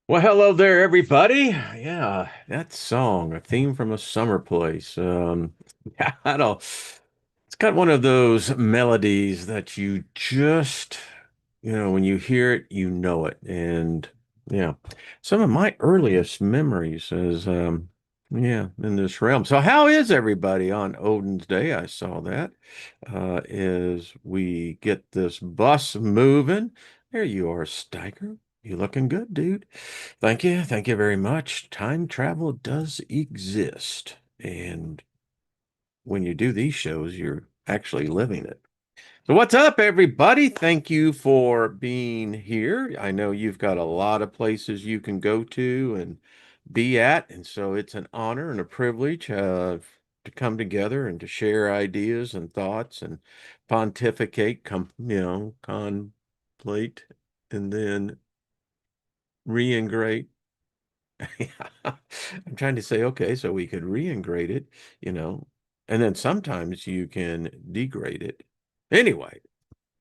Well, hello there, everybody. Yeah, that song, a theme from a summer place. Yeah, I don't. It's got one of those melodies that you just, when you hear it, you know it. And yeah, some of my earliest memories is, yeah, in this realm. So, how is everybody on Odin's Day? I saw that. As we get this bus moving. There you are, Steiger. You looking good, dude. Thank you. Thank you very much. Time travel does exist. And when you do these shows, you're actually living it. So, what's up, everybody? Thank you for being here. I know you've got a lot of places you can go to and be at. And so it's an honor and a privilege to come together and to share ideas and thoughts and pontificate, contemplate, and then reintegrate. I'm trying to say, okay, so we could reintegrate it, you know, and then sometimes you can degrade it. Anyway,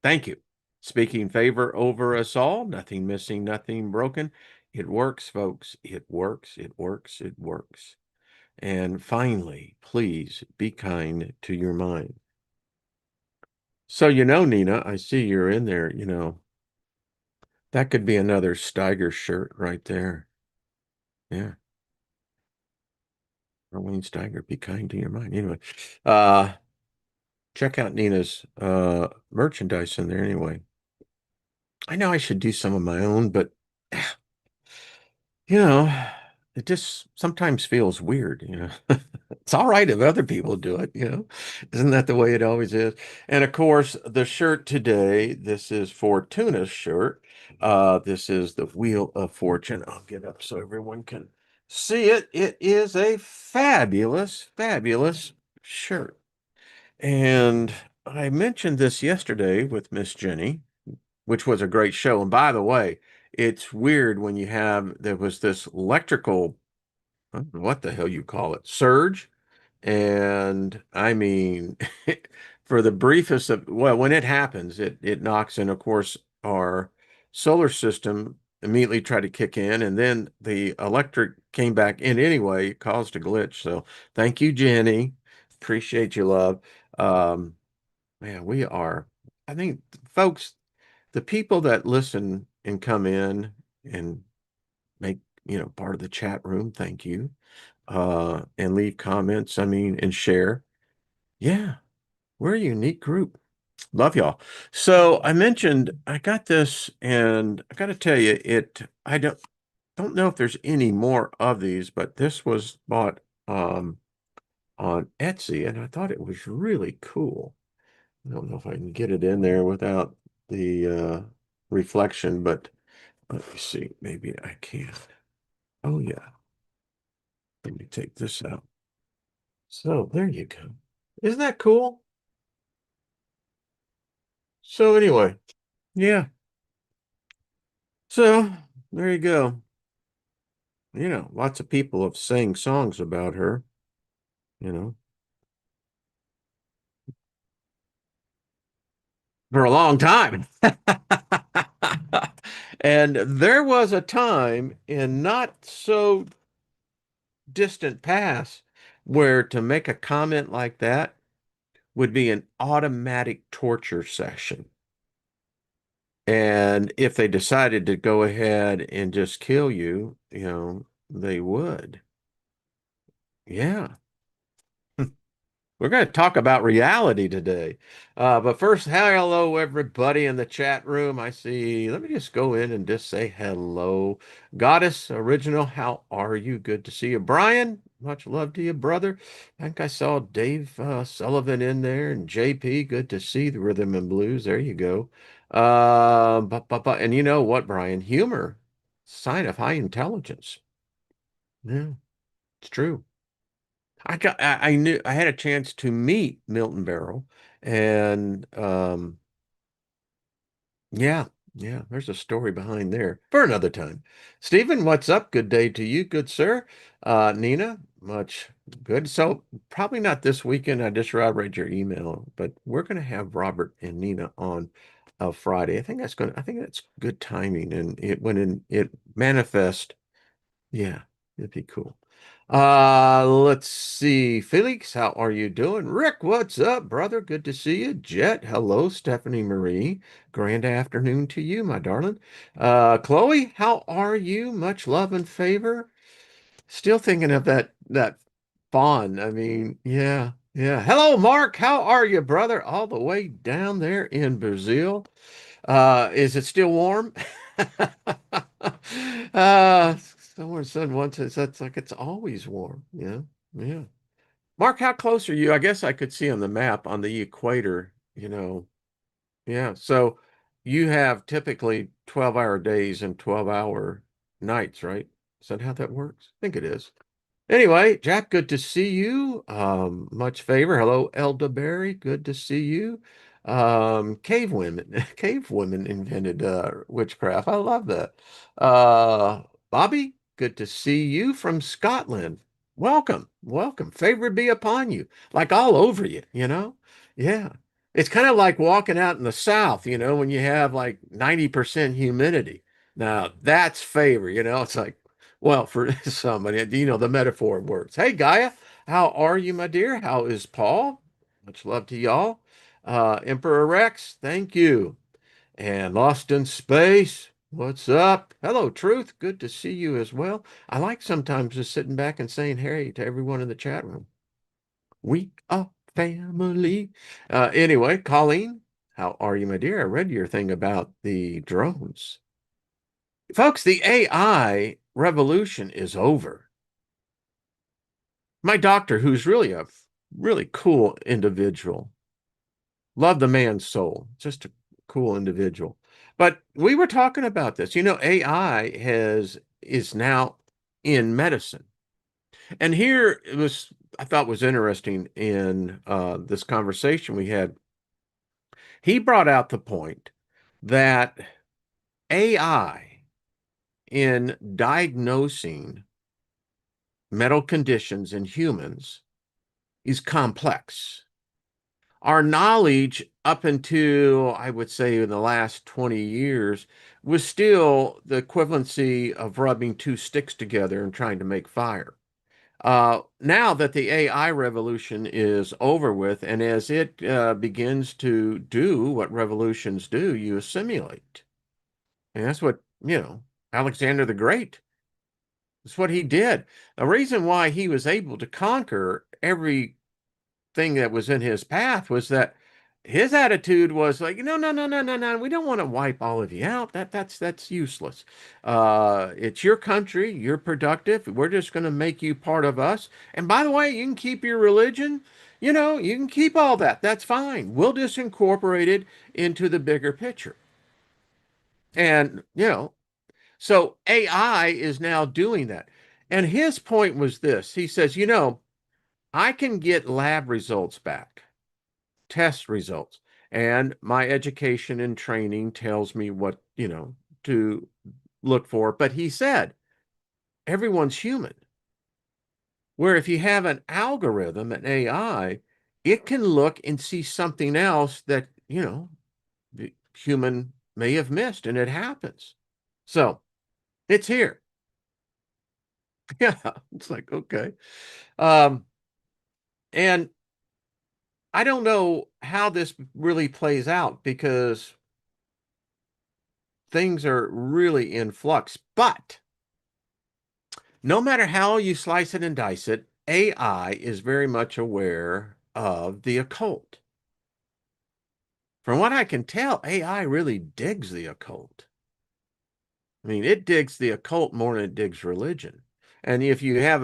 thank you. Speaking favor over us all, nothing missing, nothing broken. It works, folks. It works. It works. It works. And finally, please be kind to your mind. So, Nina, I see you're in there. That could be another Steiger shirt right there. Yeah. Wayne Steiger, be kind to your mind. Anyway, uh, check out Nina's merchandise in there anyway. I know I should do some of my own, but you know, it just sometimes feels weird. It's all right if other people do it. Isn't that the way it always is? And of course, the shirt today, this is Fortuna's shirt. This is the Wheel of Fortune. I'll get up so everyone can see it. It is a fabulous, fabulous shirt. And I mentioned this yesterday with Miss Jenny, which was a great show. And by the way, it's weird when there was this electrical, I don't know what the hell you call it, surge. And I mean, for the briefest of, well, when it happens, it knocks in, of course, our solar system immediately tried to kick in, and then the electric came back in anyway, it caused a glitch. So thank you, Jenny. Appreciate you, love. Um, Man, I think, folks, the people that listen and come in and make, part of the chat room, thank you. And leave comments, I mean, and share. Yeah, we're a unique group. Love y'all. So I mentioned I got this, and I got to tell you, I don't know if there's any more of these, but this was bought on Etsy, and I thought it was really cool. I don't know if I can get it in there without the reflection, but let me see. Maybe I can. Oh, yeah. Let me take this out. So there you go. Isn't that cool? So anyway, yeah. So there you go. Lots of people have sang songs about her, you know, for a long time. And there was a time in not so distant past where to make a comment like that would be an automatic torture session. And if they decided to go ahead and just kill you, they would. Yeah. We're going to talk about reality today. But first, hello, everybody in the chat room. I see. Let me just go in and just say hello. Goddess Original, how are you? Good to see you. Brian, much love to you, brother. I think I saw Dave Sullivan in there and JP. Good to see the Rhythm and Blues. There you go. And you know what, Brian? Humor, sign of high intelligence. Yeah, it's true. I knew I had a chance to meet Milton Berle, and yeah, yeah, there's a story behind there for another time. Stephen, what's up? Good day to you, good sir. Nina, much good. So probably not this weekend. I just read your email, but we're going to have Robert and Nina on of Friday. I think that's good timing. And it manifests, yeah, it'd be cool. Let's see. Felix, how are you doing? Rick, what's up, brother? Good to see you. Jet, hello. Stephanie Marie, grand afternoon to you, my darling. Chloe, how are you? Much love and favor. Still thinking of that fawn. I mean, yeah, yeah. Hello, Mark. How are you, brother? All the way down there in Brazil. Is it still warm? Uh, Someone said once it's like it's always warm. Yeah, yeah. Mark, how close are you? I guess I could see on the map on the equator, you know. Yeah. So you have typically 12-hour days and 12-hour nights, right? Is that how that works? I think it is. Anyway, Jack, good to see you. Much favor. Hello, Elderberry. Good to see you. Cave women, cave women invented witchcraft. I love that. Bobby, good to see you from Scotland. Welcome, welcome. Favor be upon you, like all over you, you know? Yeah. It's kind of like walking out in the South, you know, when you have like 90% humidity. Now that's favor, you know, it's like, well, for somebody, you know, the metaphor works. Hey, Gaia, how are you, my dear? How is Paul? Much love to y'all. Emperor Rex, thank you. And Lost in Space, what's up? Hello, Truth. Good to see you as well. I like sometimes just sitting back and saying hey to everyone in the chat room. We are family. Anyway, Colleen, how are you, my dear? I read your thing about the drones. Folks, the AI revolution is over. My doctor, who's really a really cool individual, love the man's soul, just a cool individual. But we were talking about this. You know, AI is now in medicine. And here it was, I thought was interesting in this conversation we had. He brought out the point that AI in diagnosing mental conditions in humans is complex. Our knowledge up until, I would say, in the last 20 years was still the equivalency of rubbing two sticks together and trying to make fire. Now that the AI revolution is over with, and as it begins to do what revolutions do, you assimilate. And that's what, you know, Alexander the Great, that's what he did. The reason why he was able to conquer everything that was in his path was that his attitude was like, no, no, no, no, no, no, we don't want to wipe all of you out. That's useless. It's your country, you're productive. We're just going to make you part of us. And by the way, you can keep your religion. You know, you can keep all that. That's fine. We'll just incorporate it into the bigger picture. And, you know, so AI is now doing that. And his point was this. He says, you know, I can get lab results back, test results, and my education and training tells me what, you know, to look for. But he said, everyone's human. Where if you have an algorithm, an AI, it can look and see something else that, you know, the human may have missed, and it happens. So it's here. Yeah, it's like, okay. Um, and I don't know how this really plays out because things are really in flux. But no matter how you slice it and dice it, AI is very much aware of the occult. From what I can tell, AI really digs the occult. I mean, it digs the occult more than it digs religion. And if you have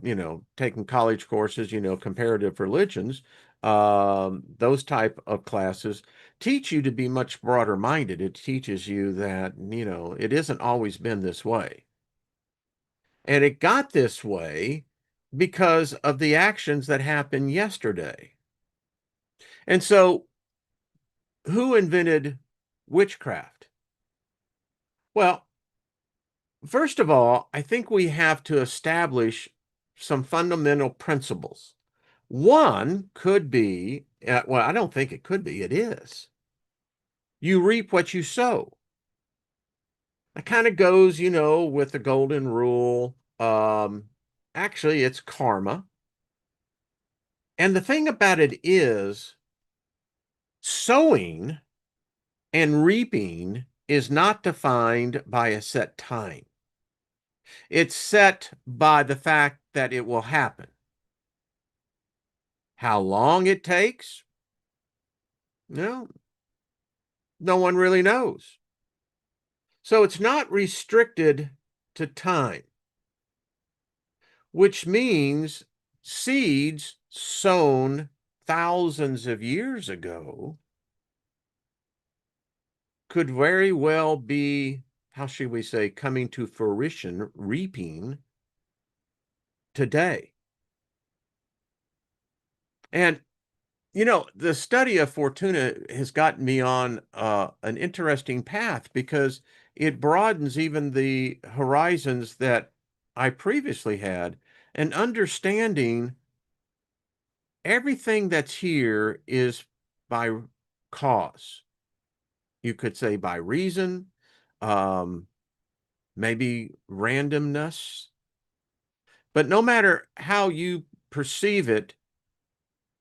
you know, taking college courses, you know, comparative religions, those type of classes teach you to be much broader minded. It teaches you that, you know, it isn't always been this way. And it got this way because of the actions that happened yesterday. And so, who invented witchcraft? Well, first of all, I think we have to establish some fundamental principles. One could be, well, I don't think it could be, it is. You reap what you sow. That kind of goes, with the golden rule. Actually, it's karma. And the thing about it is, sowing and reaping is not defined by a set time. It's set by the fact that it will happen. How long it takes? No, no one really knows. So it's not restricted to time, which means seeds sown thousands of years ago could very well be, how should we say, coming to fruition, reaping today. And, the study of Fortuna has gotten me on an interesting path because it broadens even the horizons that I previously had, and understanding everything that's here is by cause. You could say by reason, um, maybe randomness. But no matter how you perceive it,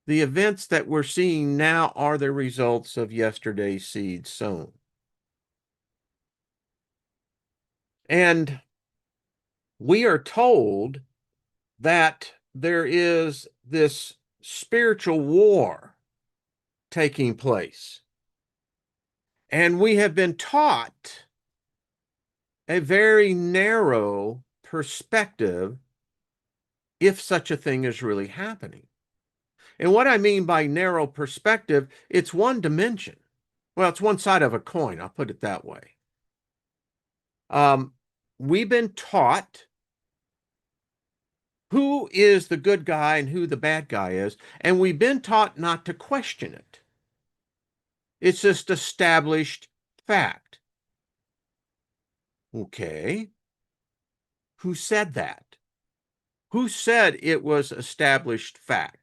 the events that we're seeing now are the results of yesterday's seeds sown. And we are told that there is this spiritual war taking place. And we have been taught a very narrow perspective if such a thing is really happening. And what I mean by narrow perspective, it's one dimension. Well, it's one side of a coin, I'll put it that way. Um, we've been taught who is the good guy and who the bad guy is, and we've been taught not to question it. It's just established fact. Okay. Who said that? Who said it was established fact?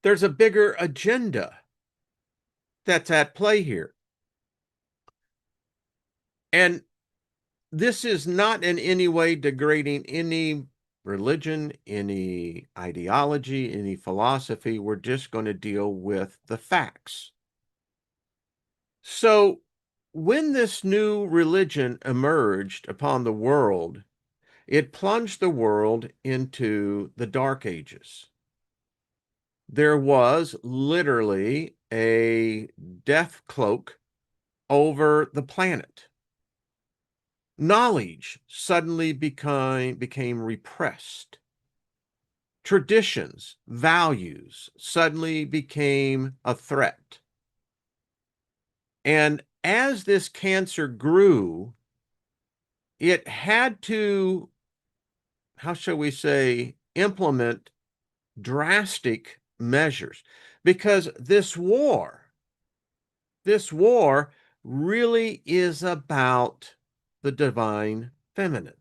There's a bigger agenda that's at play here. And this is not in any way degrading any religion, any ideology, any philosophy. We're just going to deal with the facts. So, when this new religion emerged upon the world, it plunged the world into the Dark Ages. There was literally a death cloak over the planet. Knowledge suddenly became repressed. Traditions, values suddenly became a threat. And as this cancer grew, it had to, how shall we say, implement drastic measures because this war really is about the divine feminine.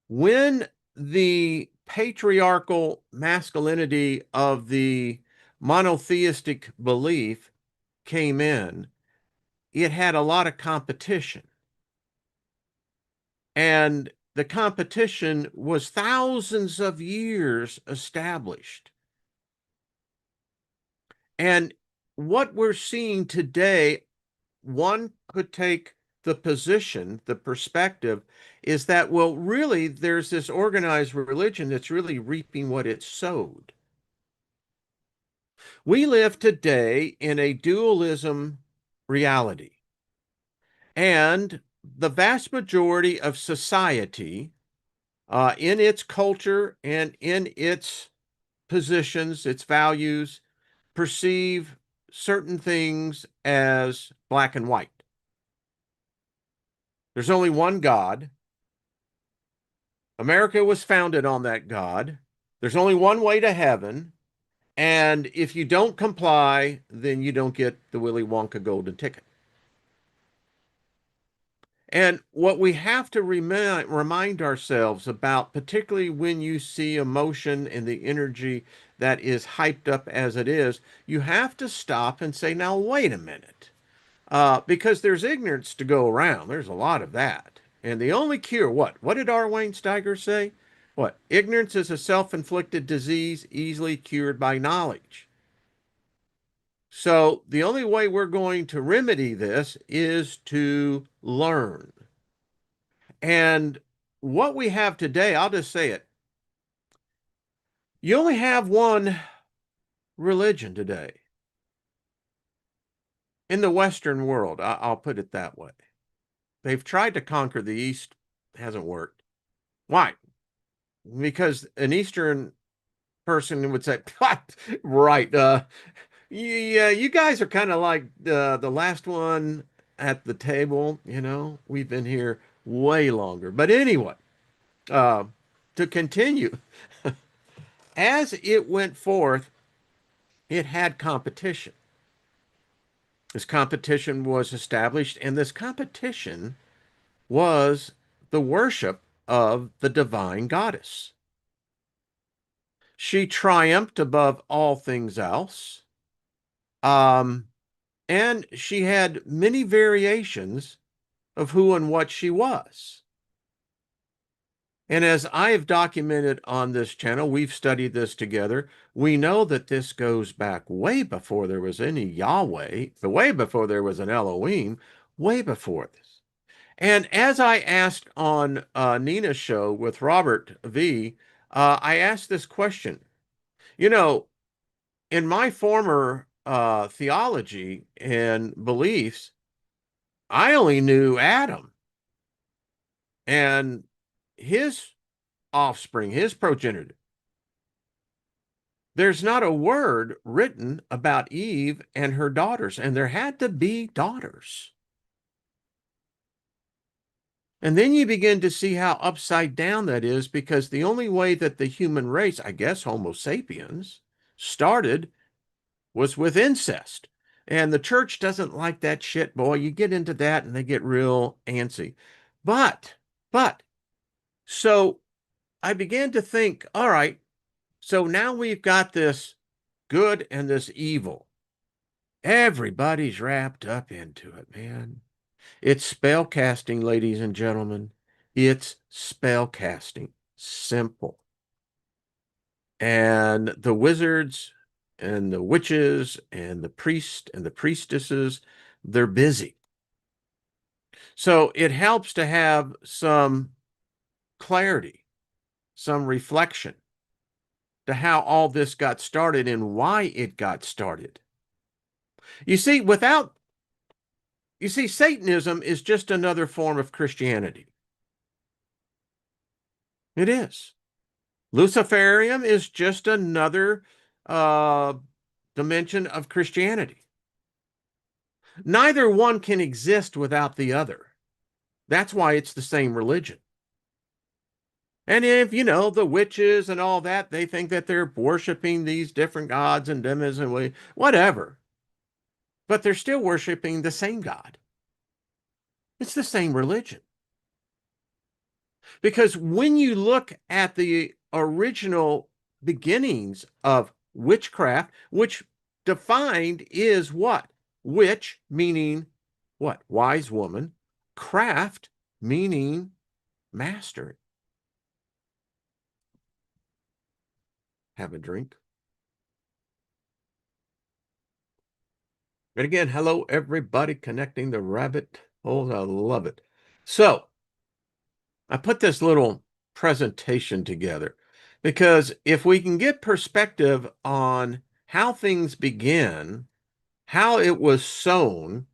When the patriarchal masculinity of the monotheistic belief came in, it had a lot of competition. And the competition was thousands of years established. And what we're seeing today, one could take the position, the perspective, is that, well, really, there's this organized religion that's really reaping what it sowed. We live today in a dualism reality. And the vast majority of society, in its culture and in its positions, its values, perceive certain things as black and white. There's only one God. America was founded on that God. There's only one way to heaven. And if you don't comply, then you don't get the Willy Wonka golden ticket. And what we have to remind ourselves about, particularly when you see emotion and the energy that is hyped up as it is, you have to stop and say, now, wait a minute. Because there's ignorance to go around. There's a lot of that. And the only cure, what? What did R. Wayne Steiger say? What? Ignorance is a self-inflicted disease easily cured by knowledge. So the only way we're going to remedy this is to learn. And what we have today, I'll just say it. You only have one religion today in the Western world. I'll put it that way. They've tried to conquer the East, hasn't worked. Why? Because an Eastern person would say, "What? Right? Yeah, you guys are kind of like the last one at the table. You know, we've been here way longer." But anyway, uh, to continue, as it went forth, it had competition. This competition was established, and this competition was the worship of the divine goddess. She triumphed above all things else. Um, and she had many variations of who and what she was. And as I have documented on this channel, we've studied this together. We know that this goes back way before there was any Yahweh, way before there was an Elohim, way before this. And as I asked on Nina's show with Robert V, I asked this question. You know, in my former theology and beliefs, I only knew Adam and his offspring, his progenitor. There's not a word written about Eve and her daughters, and there had to be daughters. And then you begin to see how upside down that is, because the only way that the human race, I guess Homo sapiens, started was with incest. And the church doesn't like that shit, boy. You get into that and they get real antsy. But, so I began to think, all right, so now we've got this good and this evil. Everybody's wrapped up into it, man. It's spell casting, ladies and gentlemen. It's spell casting. Simple. And the wizards and the witches and the priests and the priestesses, they're busy. So it helps to have some clarity, some reflection to how all this got started and why it got started. You see, Satanism is just another form of Christianity. It is. Luciferian is just another uh, dimension of Christianity. Neither one can exist without the other. That's why it's the same religion. And if, the witches and all that, they think that they're worshiping these different gods and demons and whatever. But they're still worshiping the same God. It's the same religion. Because when you look at the original beginnings of witchcraft, which defined is what? Witch meaning what? Wise woman. Craft meaning master. Have a drink. And again, hello, everybody connecting the rabbit holes. I love it. So I put this little presentation together because if we can get perspective on how things begin, how it was sown,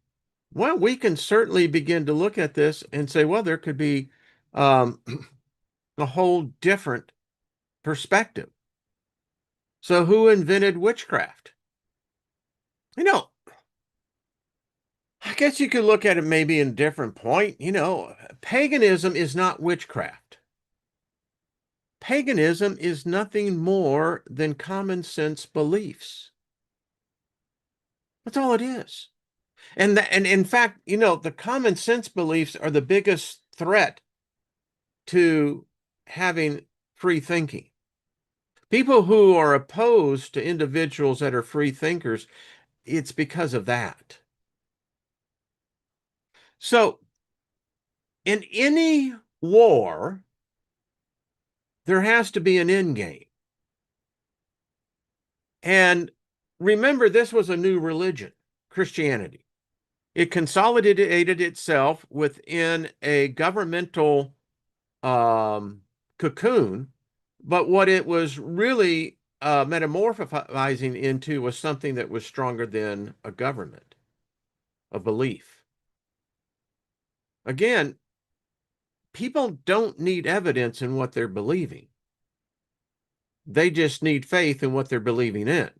well, we can certainly begin to look at this and say, well, there could be a whole different perspective. So who invented witchcraft? I guess you could look at it maybe in a different point. Paganism is not witchcraft. Paganism is nothing more than common sense beliefs. That's all it is. And in fact, the common sense beliefs are the biggest threat to having free thinking. People who are opposed to individuals that are free thinkers, it's because of that. So, in any war, there has to be an end game. And remember, this was a new religion, Christianity. It consolidated itself within a governmental cocoon, but what it was really metamorphosing into was something that was stronger than a government, a belief. Again, people don't need evidence in what they're believing. They just need faith in what they're believing in.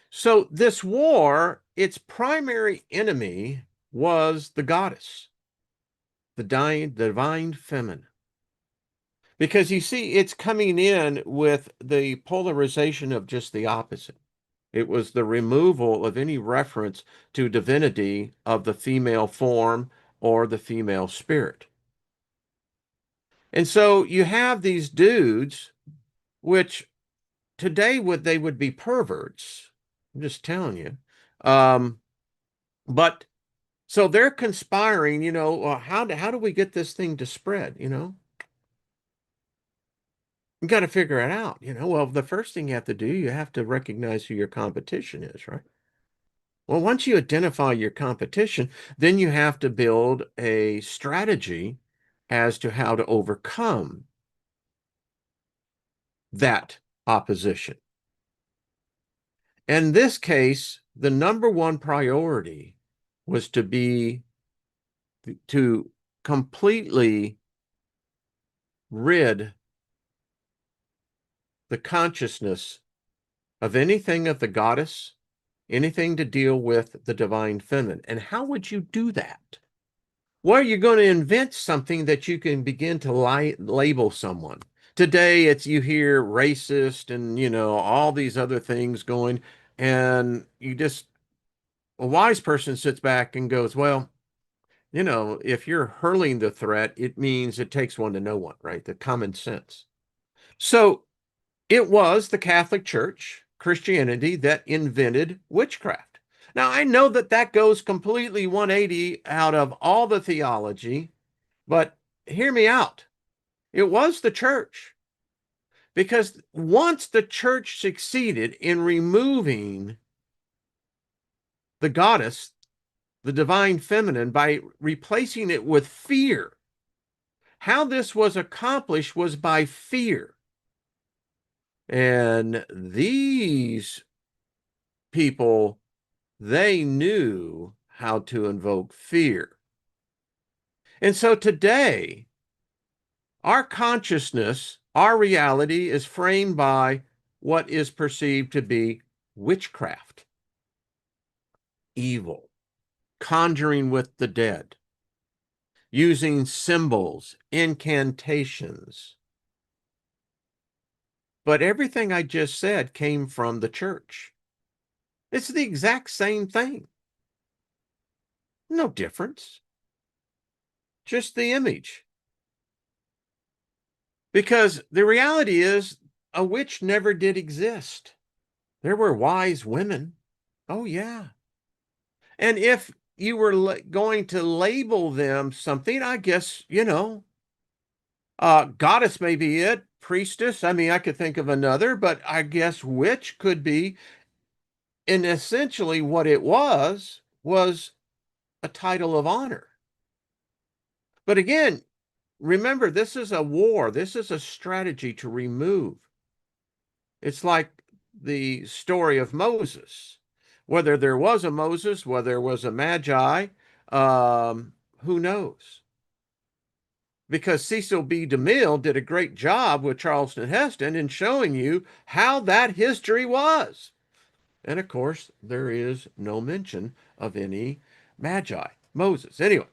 So this war, its primary enemy was the goddess, the divine feminine. Because you see, it's coming in with the polarization of just the opposite. It was the removal of any reference to divinity of the female form or the female spirit. And so you have these dudes, which today they would be perverts. I'm just telling you. Um, but so they're conspiring, how do we get this thing to spread, You got to figure it out, Well, the first thing you have to do, you have to recognize who your competition is, right? Well, once you identify your competition, then you have to build a strategy as to how to overcome that opposition. In this case, the number one priority was to completely rid the consciousness of anything of the goddess, anything to deal with the divine feminine. And how would you do that? Well, you're going to invent something that you can begin to label someone. Today, it's you hear racist and all these other things going, and a wise person sits back and goes, well, if you're hurling the threat, it means it takes one to know one, right? The common sense. So it was the Catholic Church, Christianity, that invented witchcraft. Now, I know that that goes completely 180 out of all the theology, but hear me out. It was the church. Because once the church succeeded in removing the goddess, the divine feminine, by replacing it with fear, how this was accomplished was by fear. And these people, they knew how to invoke fear. And so today, our consciousness, our reality is framed by what is perceived to be witchcraft, evil, conjuring with the dead, using symbols, incantations. But everything I just said came from the church. It's the exact same thing. No difference. Just the image. Because the reality is, a witch never did exist. There were wise women. Oh, yeah. And if you were going to label them something, I guess, goddess may be it, priestess. I mean, I could think of another, but I guess witch could be. And essentially, what it was a title of honor. But again, remember, this is a war. This is a strategy to remove. It's like the story of Moses. Whether there was a Moses, whether there was a Magi, who knows? Because Cecil B. DeMille did a great job with Charleston Heston in showing you how that history was. And of course, there is no mention of any Magi, Moses. Anyway,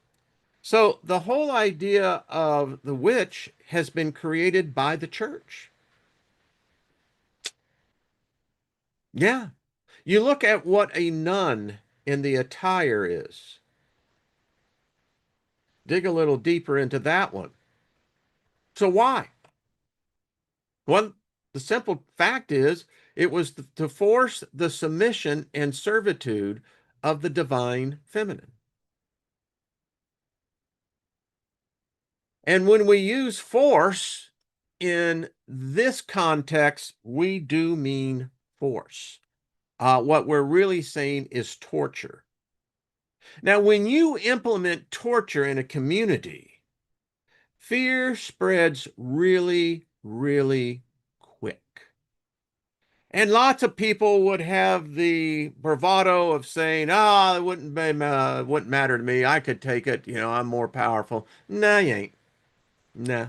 so the whole idea of the witch has been created by the church. Yeah. You look at what a nun in the attire is. Dig a little deeper into that one. So why? Well, the simple fact is it was to force the submission and servitude of the divine feminine. And when we use force in this context, we do mean force. What we're really saying is torture. Now, when you implement torture in a community, fear spreads really, really quick. And lots of people would have the bravado of saying, it wouldn't matter to me. I could take it. I'm more powerful. Nah, you ain't. Nah.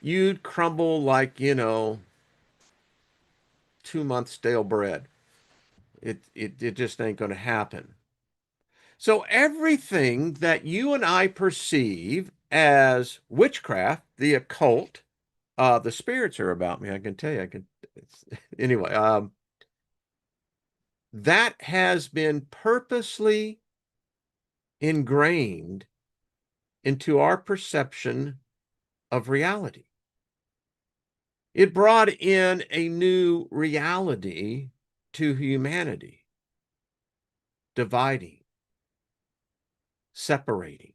You'd crumble like, 2 months stale bread. It just ain't going to happen. So everything that you and I perceive as witchcraft, the occult, the spirits are about me. I can tell you. Anyway. That has been purposely ingrained into our perception of reality. It brought in a new reality to humanity, dividing, separating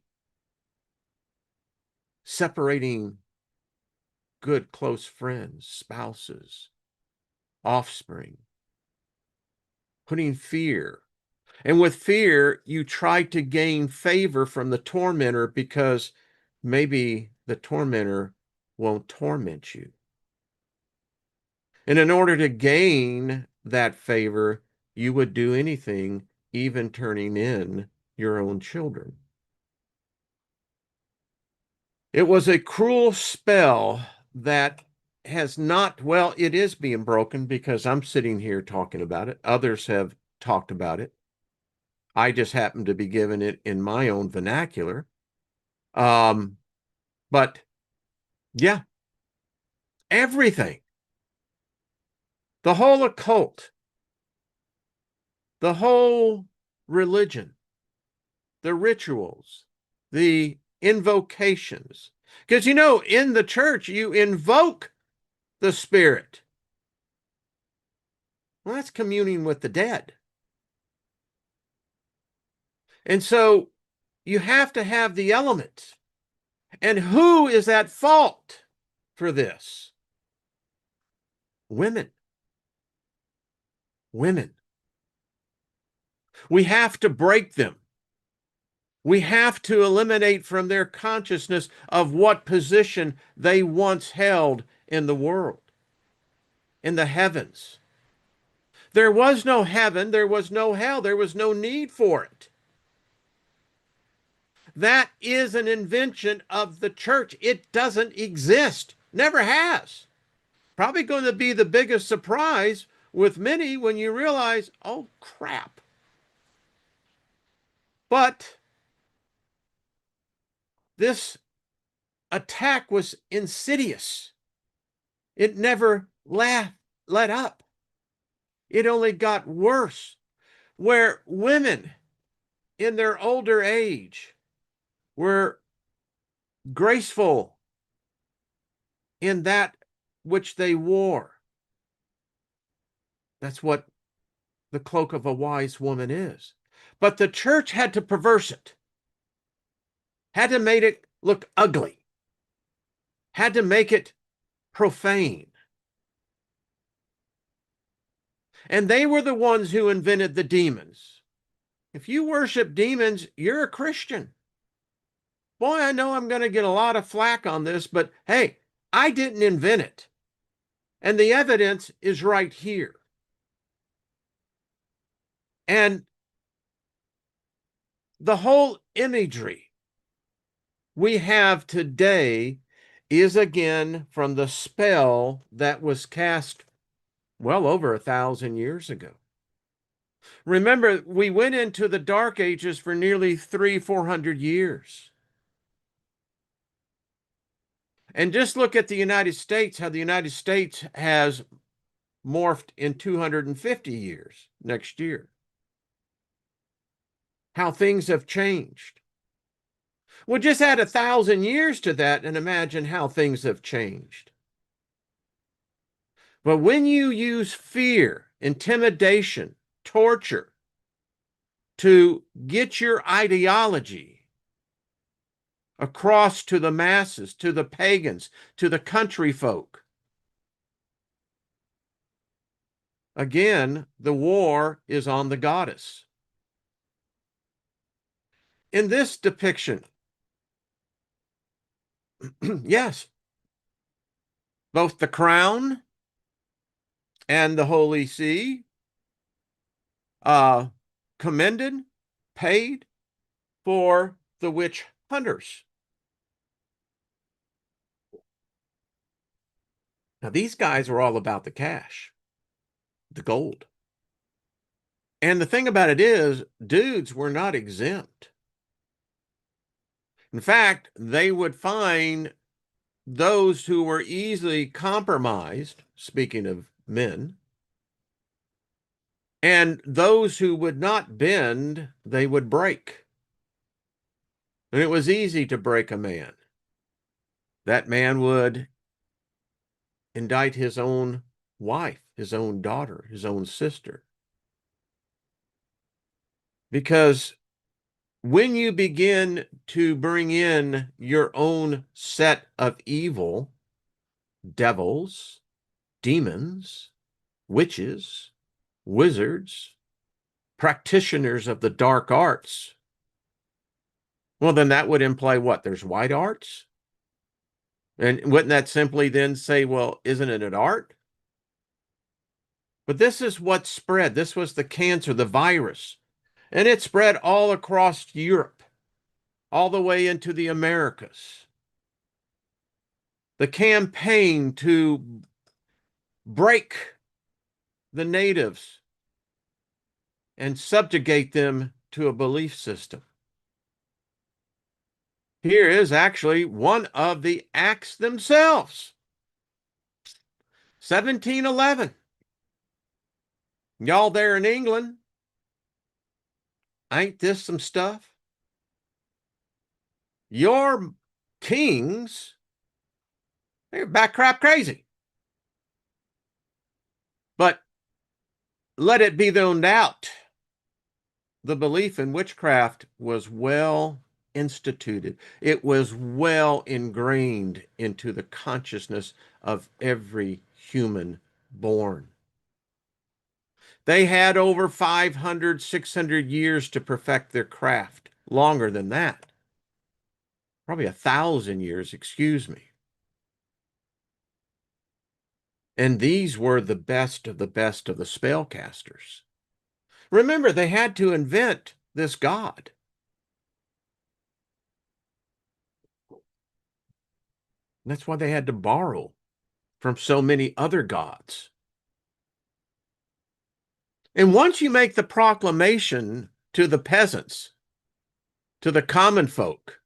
good, close friends, spouses, offspring, putting fear. And with fear, you try to gain favor from the tormentor because maybe the tormentor won't torment you. And in order to gain that favor, you would do anything, even turning in your own children. It was a cruel spell that has not, well, it is being broken because I'm sitting here talking about it. Others have talked about it. I just happen to be given it in my own vernacular. But yeah, everything, the whole occult, the whole religion, the rituals, the invocations. Because in the church, you invoke the spirit. Well, that's communing with the dead. And so you have to have the elements. And who is at fault for this? Women. Women. We have to break them. We have to eliminate from their consciousness of what position they once held in the world, in the heavens. There was no heaven, there was no hell, there was no need for it. That is an invention of the church. It doesn't exist, never has. Probably going to be the biggest surprise with many when you realize, oh crap. But this attack was insidious. It never let up. It only got worse, where women in their older age were graceful in that which they wore. That's what the cloak of a wise woman is. But the church had to perverse it, had to make it look ugly, had to make it profane. And they were the ones who invented the demons. If you worship demons, you're a Christian. Boy, I know I'm going to get a lot of flack on this, but hey, I didn't invent it. And the evidence is right here. And the whole imagery we have today is again from the spell that was cast well over 1,000 years ago. Remember, we went into the Dark Ages for nearly 300-400 years. And just look at the United States, how the United States has morphed in 250 years next year. how things have changed. Well, just add 1,000 years to that and imagine how things have changed. But when you use fear, intimidation, torture to get your ideology across to the masses, to the pagans, to the country folk, again, the war is on the goddess. In this depiction, yes, both the crown and the Holy See commended, paid for the witch hunters. Now, these guys were all about the cash, the gold. And the thing about it is, dudes were not exempt. In fact, they would find those who were easily compromised, speaking of men, and those who would not bend, they would break. And it was easy to break a man. That man would indict his own wife, his own daughter, his own sister. Because when you begin to bring in your own set of evil, devils, demons, witches, wizards, practitioners of the dark arts, well, then that would imply what? There's white arts? And wouldn't that simply then say, well, isn't it an art? But this is what spread. This was the cancer, the virus. And it spread all across Europe, all the way into the Americas. The campaign to break the natives and subjugate them to a belief system. Here is actually one of the acts themselves. 1711. Y'all there in England, ain't this some stuff? Your kings, they're back crap crazy. But let it be no doubt, the belief in witchcraft was well instituted. It was well ingrained into the consciousness of every human born. They had over 500, 600 years to perfect their craft. Longer than that. Probably 1,000 years, excuse me. And these were the best of the best of the spellcasters. Remember, they had to invent this god. That's why they had to borrow from so many other gods. And once you make the proclamation to the peasants, to the common folk,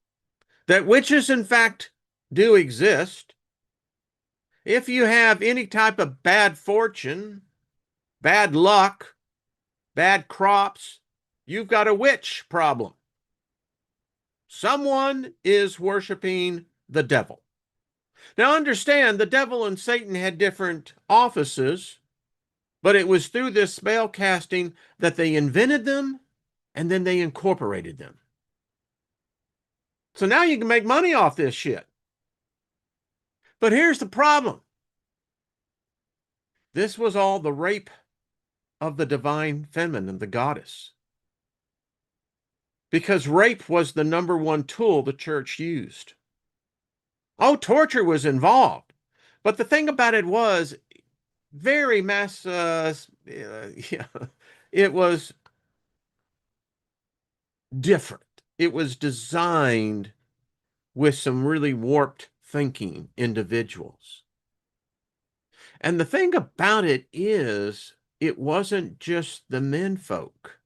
that witches in fact do exist, if you have any type of bad fortune, bad luck, bad crops, you've got a witch problem. Someone is worshiping the devil. Now understand, the devil and Satan had different offices, but it was through this spell casting that they invented them and then they incorporated them. So now you can make money off this shit. But here's the problem. This was all the rape of the divine feminine, the goddess. Because rape was the number one tool the church used. Oh, torture was involved. But the thing about it was very yeah, it was different. It was designed with some really warped thinking individuals. And the thing about it is, it wasn't just the men folk.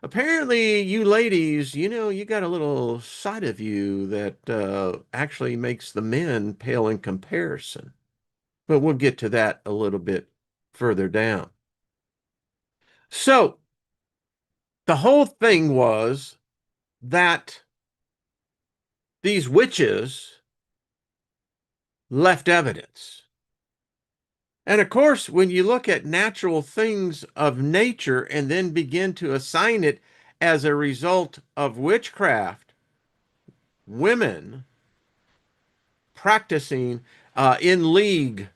Apparently, you ladies, you got a little side of you that actually makes the men pale in comparison. But we'll get to that a little bit further down. So, The whole thing was that these witches left evidence. And of course, when you look at natural things of nature and then begin to assign it as a result of witchcraft, women practicing in league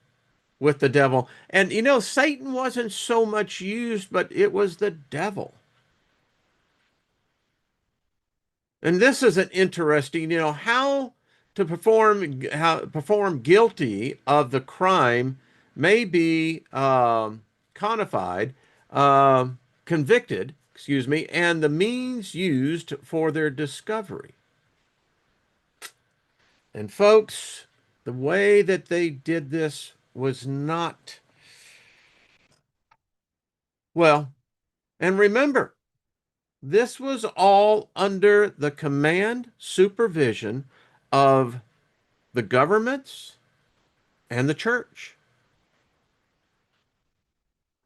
with the devil. And you know, Satan wasn't so much used, but it was the devil. And this is an interesting, you know, how perform guilty of the crime may be codified, convicted, excuse me, and the means used for their discovery. And folks, the way that they did this was not well. And remember, this was all under the command, supervision of the governments and the church.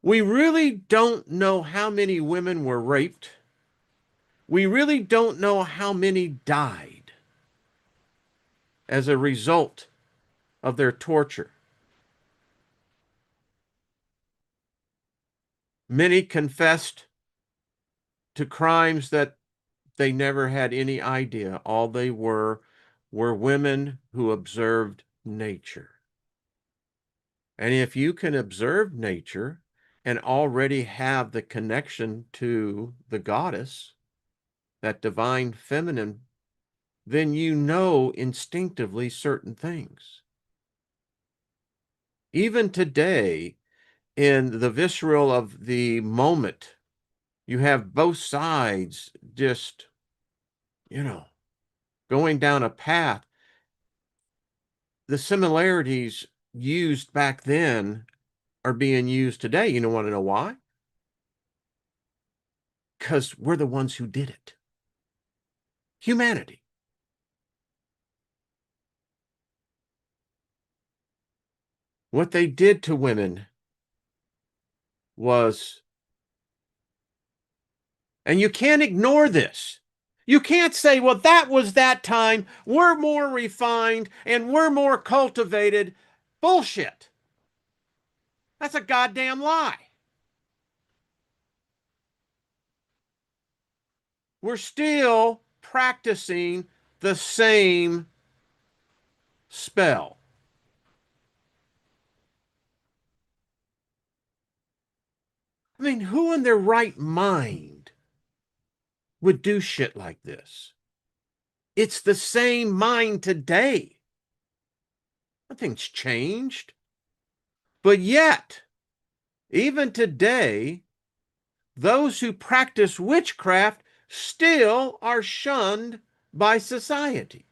We really don't know how many women were raped. We really don't know how many died as a result of their torture. Many confessed to crimes that they never had any idea. All they were women who observed nature. And if you can observe nature and already have the connection to the goddess, that divine feminine, then you know instinctively certain things. Even today, in the visceral of the moment, you have both sides just, you know, going down a path. The similarities used back then are being used today. You don't want to know why? Because we're the ones who did it. Humanity. What they did to women was, and you can't ignore this. You can't say, well, that was that time. We're more refined and we're more cultivated. Bullshit. That's a goddamn lie. We're still practicing the same spell. I mean, who in their right mind would do shit like this? It's the same mind today. Nothing's changed. But yet, even today, those who practice witchcraft still are shunned by society.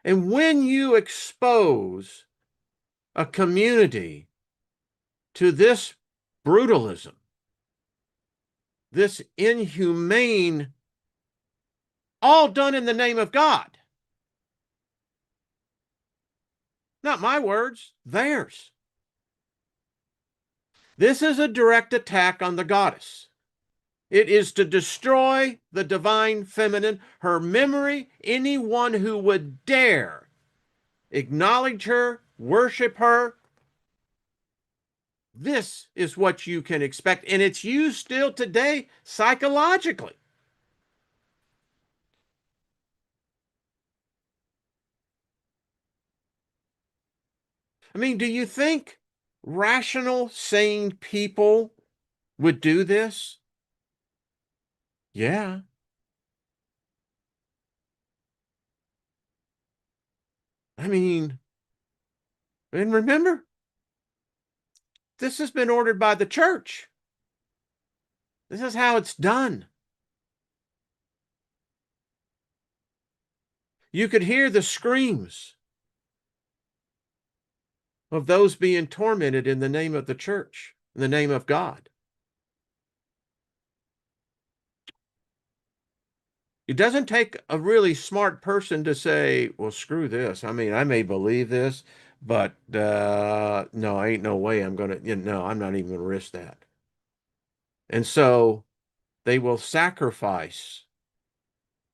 And when you expose a community to this brutalism, this inhumane, all done in the name of God, not my words, theirs. This is a direct attack on the goddess. It is to destroy the divine feminine, her memory. Anyone who would dare acknowledge her, worship her, this is what you can expect. And it's used still today psychologically. I mean, do you think rational, sane people would do this? Yeah. I mean, and remember, this has been ordered by the church. This is how it's done. You could hear the screams of those being tormented in the name of the church, in the name of God. It doesn't take a really smart person to say, well, screw this. I mean, I may believe this, But no, I ain't no way I'm gonna, no, I'm not even gonna risk that. And so they will sacrifice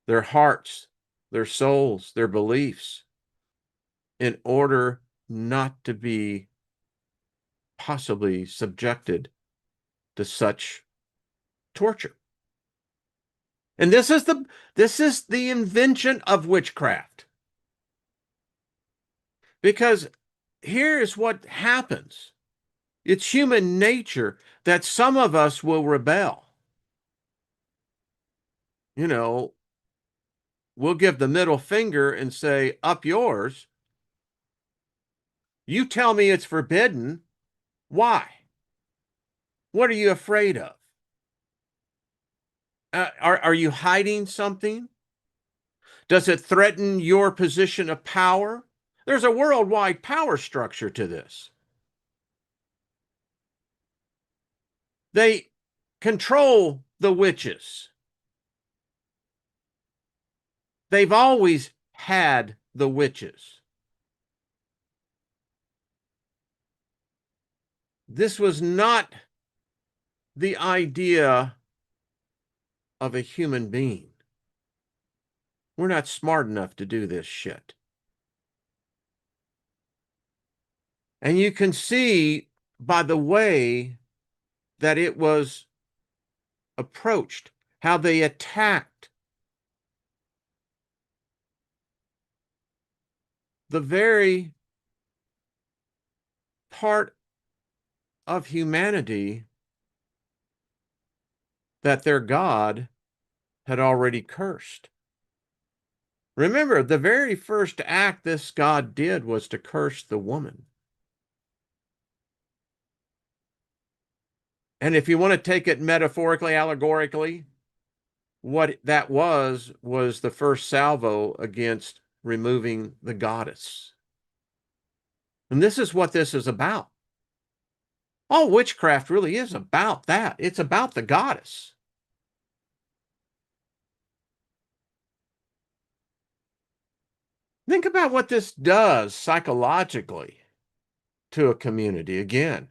their hearts, their souls, their beliefs in order not to be possibly subjected to such torture. And this is the invention of witchcraft. Because here's what happens. It's human nature that some of us will rebel. You know, we'll give the middle finger and say, up yours. You tell me it's forbidden. Why? What are you afraid of? Are you hiding something? Does it threaten your position of power? There's a worldwide power structure to this. They control the witches. They've always had the witches. This was not the idea of a human being. We're not smart enough to do this shit. And you can see by the way that it was approached, how they attacked the very part of humanity that their God had already cursed. Remember, the very first act this God did was to curse the woman. And if you want to take it metaphorically, allegorically, what that was the first salvo against removing the goddess. And this is what this is about. All witchcraft really is about that. It's about the goddess. Think about what this does psychologically to a community. Again,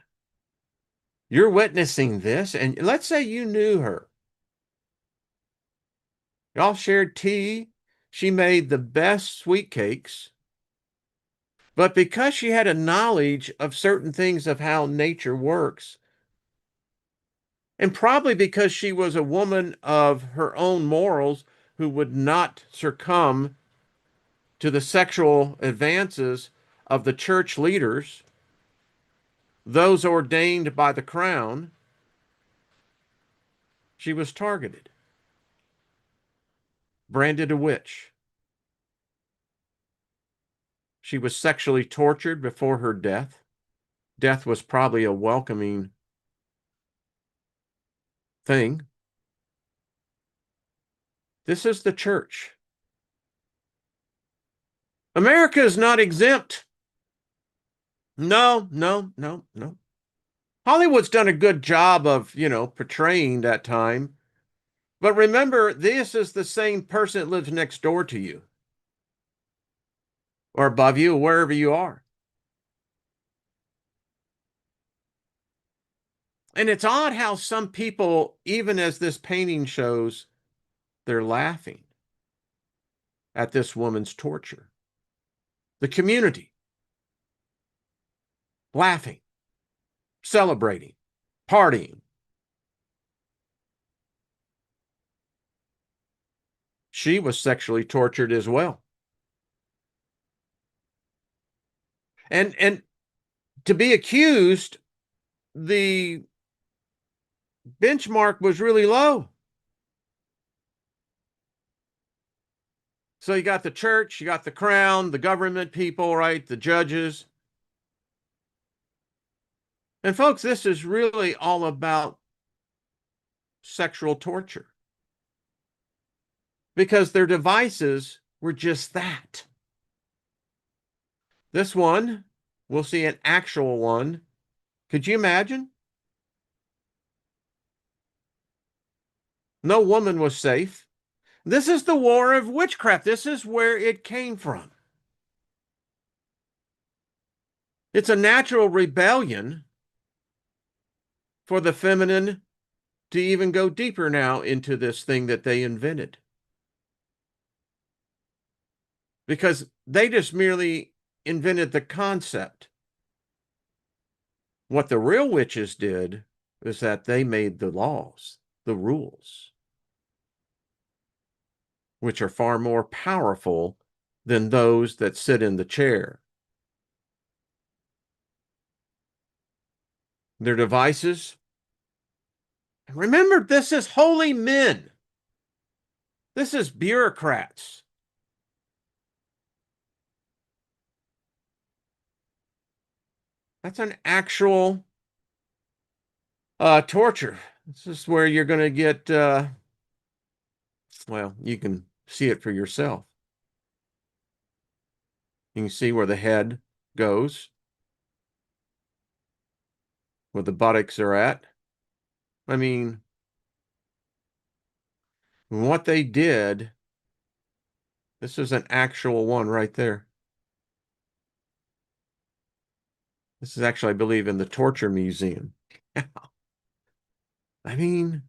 you're witnessing this, and let's say you knew her. Y'all shared tea. She made the best sweet cakes. But because she had a knowledge of certain things of how nature works, and probably because she was a woman of her own morals who would not succumb to the sexual advances of the church leaders, those ordained by the crown, she was targeted, branded a witch. She was sexually tortured before her death. Death was probably a welcoming thing. This is the church. America is not exempt. No, no, no, no. Hollywood's done a good job of, portraying that time. But remember, this is the same person that lives next door to you or above you, or wherever you are. And it's odd how some people, even as this painting shows, they're laughing at this woman's torture. The community laughing, celebrating, partying. She was sexually tortured as well. And to be accused, the benchmark was really low. So you got the church, you got the crown, the government people, right? The judges. And folks, this is really all about sexual torture because their devices were just that. This one, we'll see an actual one. Could you imagine? No woman was safe. This is the war of witchcraft. This is where it came from. It's a natural rebellion for the feminine to even go deeper now into this thing that they invented. Because they just merely invented the concept. What the real witches did is that they made the laws, the rules, which are far more powerful than those that sit in the chair. Their devices. Remember, this is holy men. This is bureaucrats. That's an actual torture. This is where you're going to get, well, you can see it for yourself. You can see where the head goes, where the buttocks are at. I mean, what they did, this is an actual one right there. This is actually, I believe, in the torture museum. I mean,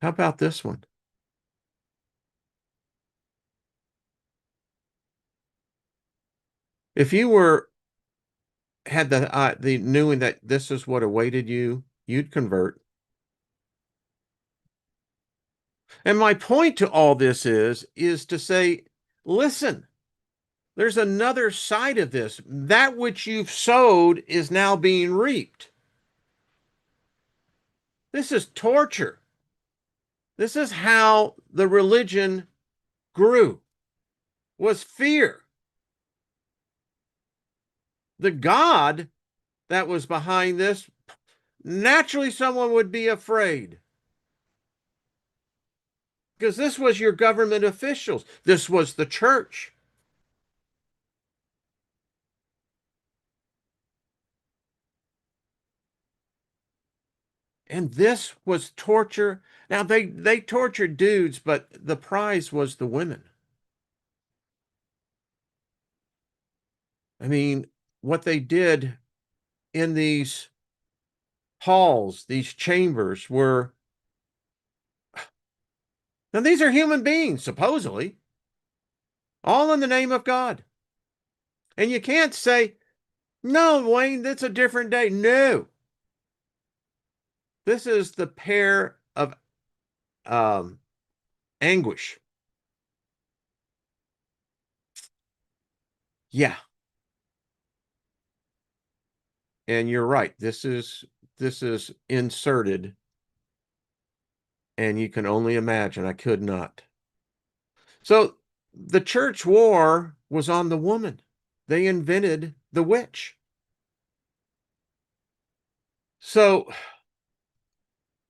how about this one? If you were had the knowing that this is what awaited you, you'd convert. And my point to all this is to say, listen, there's another side of this. That which you've sowed is now being reaped. This is torture. This is how the religion grew, was fear. The God that was behind this, naturally someone would be afraid. Because this was your government officials. This was the church. And this was torture. Now they tortured dudes, but the prize was the women. I mean, what they did in these halls, these chambers were, now these are human beings, supposedly, all in the name of God. And you can't say, no, Wayne, that's a different day. No. This is the pair of um, anguish. Yeah. And you're right. This is inserted, and you can only imagine. I could not. So the church war was on the woman. They invented the witch. So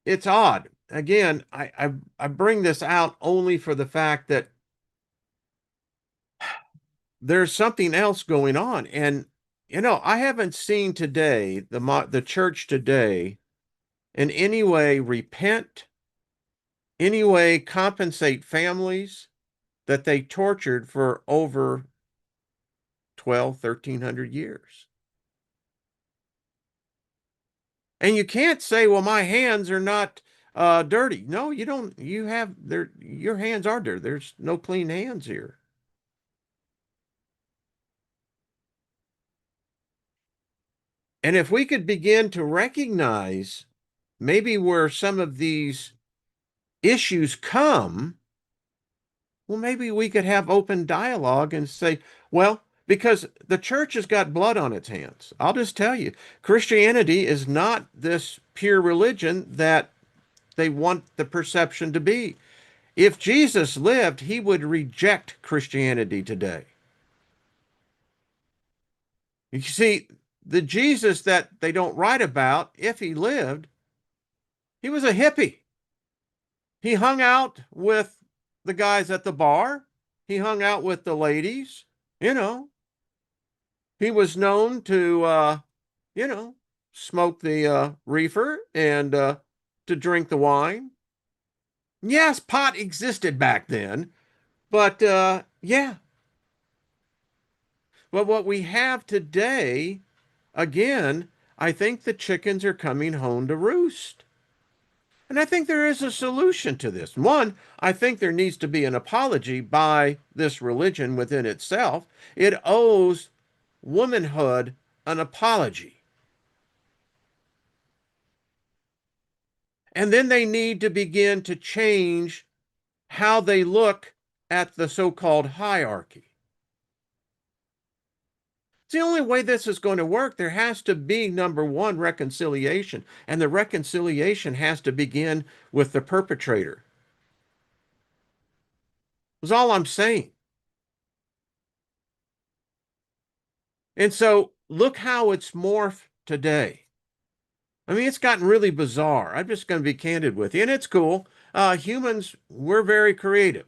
it's odd. Again, I bring this out only for the fact that there's something else going on. And I haven't seen today the church today in any way repent, any way compensate families that they tortured for over 12, 1300 years. And you can't say, well, my hands are not dirty. No, you don't. Your hands are dirty. There's no clean hands here. And if we could begin to recognize maybe where some of these issues come, well, maybe we could have open dialogue and say, well, because the church has got blood on its hands. I'll just tell you, Christianity is not this pure religion that they want the perception to be. If Jesus lived, he would reject Christianity today. You see, the Jesus that they don't write about, if he lived, he was a hippie. He hung out with the guys at the bar. He hung out with the ladies. You know, he was known to, you know, smoke the reefer and to drink the wine. Yes, pot existed back then, but yeah. But what we have today, again, I think the chickens are coming home to roost. And I think there is a solution to this. One, I think there needs to be an apology by this religion within itself. It owes womanhood an apology. And then they need to begin to change how they look at the so-called hierarchy. It's the only way this is going to work. There has to be, number one, reconciliation. And the reconciliation has to begin with the perpetrator. That's all I'm saying. And so look how it's morphed today. I mean, it's gotten really bizarre. I'm just going to be candid with you, and it's cool. Humans, we're very creative.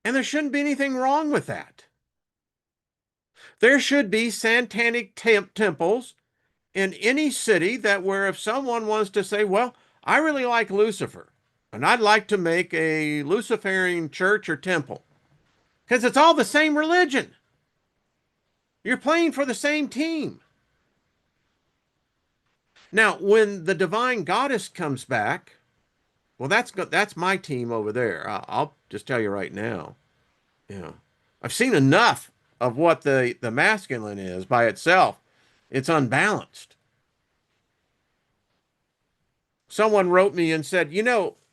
And there shouldn't be anything wrong with that. There should be satanic temples in any city that where if someone wants to say, well, I really like Lucifer, and I'd like to make a Luciferian church or temple, because it's all the same religion. You're playing for the same team. Now, when the divine goddess comes back, well, that's my team over there. I'll just tell you right now. Yeah, I've seen enough of what the masculine is by itself. It's unbalanced. Someone wrote me and said,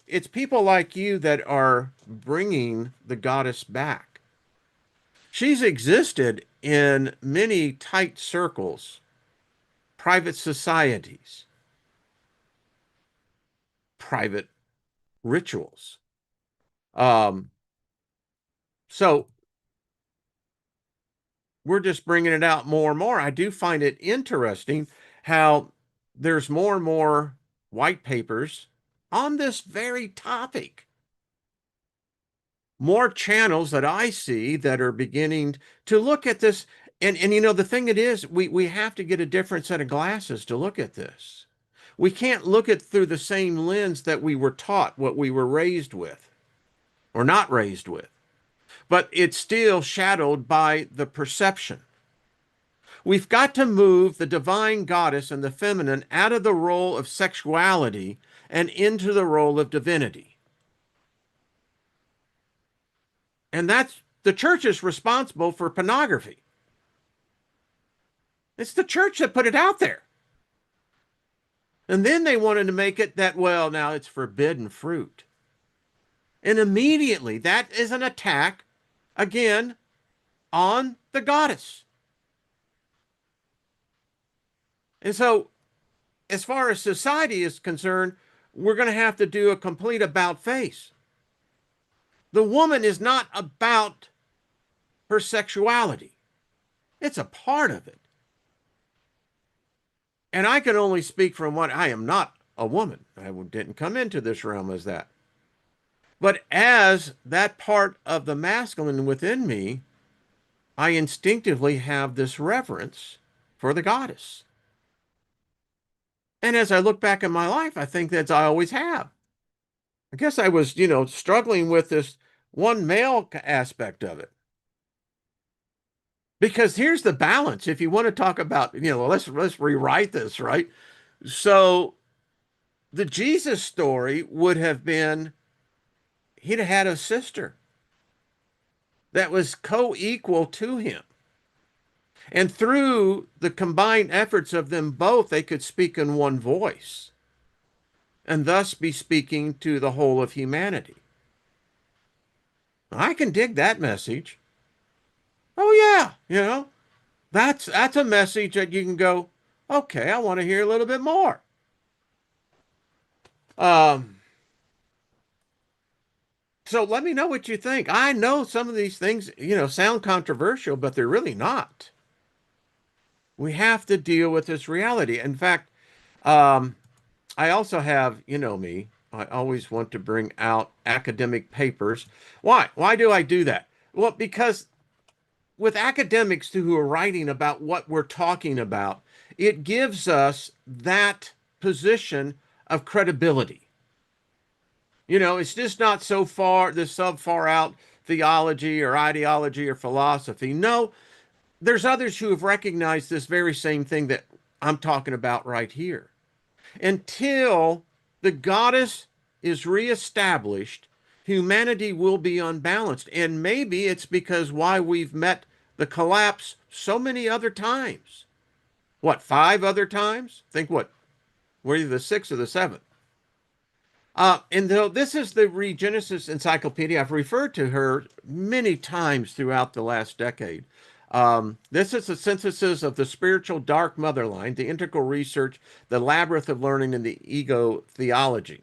it's people like you that are bringing the goddess back. She's existed in many tight circles, private societies, private rituals. Um, so we're just bringing it out more and more. I do find it interesting how there's more and more white papers on this very topic. More channels that I see that are beginning to look at this. And the thing it is, we have to get a different set of glasses to look at this. We can't look at through the same lens that we were taught, what we were raised with or not raised with. But it's still shadowed by the perception. We've got to move the divine goddess and the feminine out of the role of sexuality and into the role of divinity. And that's the church is responsible for pornography. It's the church that put it out there. And then they wanted to make it that, well, now it's forbidden fruit. And immediately that is an attack, again, on the goddess. And so, as far as society is concerned, we're going to have to do a complete about face. The woman is not about her sexuality. It's a part of it. And I can only speak from what I am not a woman. I didn't come into this realm as that. But as that part of the masculine within me, I instinctively have this reverence for the goddess. And as I look back in my life, I think that I always have. I guess I was, struggling with this one male aspect of it. Because here's the balance. If you want to talk about, let's rewrite this, right? So the Jesus story would have been he'd have had a sister that was co-equal to him. And through the combined efforts of them both, they could speak in one voice and thus be speaking to the whole of humanity. I can dig that message. Oh yeah, that's a message that you can go, okay, I want to hear a little bit more. So let me know what you think. I know some of these things, sound controversial, but they're really not. We have to deal with this reality. In fact, I also have, me, I always want to bring out academic papers. Why? Why do I do that? Well, because with academics who are writing about what we're talking about, it gives us that position of credibility. It's just not so far out theology or ideology or philosophy. No, there's others who have recognized this very same thing that I'm talking about right here. Until the goddess is reestablished, humanity will be unbalanced. And maybe it's because why we've met the collapse so many other times. What, five other times? Think what? Were you the sixth or the seventh? And though this is the Regenesis Encyclopedia, I've referred to her many times throughout the last decade. This is a synthesis of the spiritual dark motherline, the integral research, the labyrinth of learning, and the ego theology.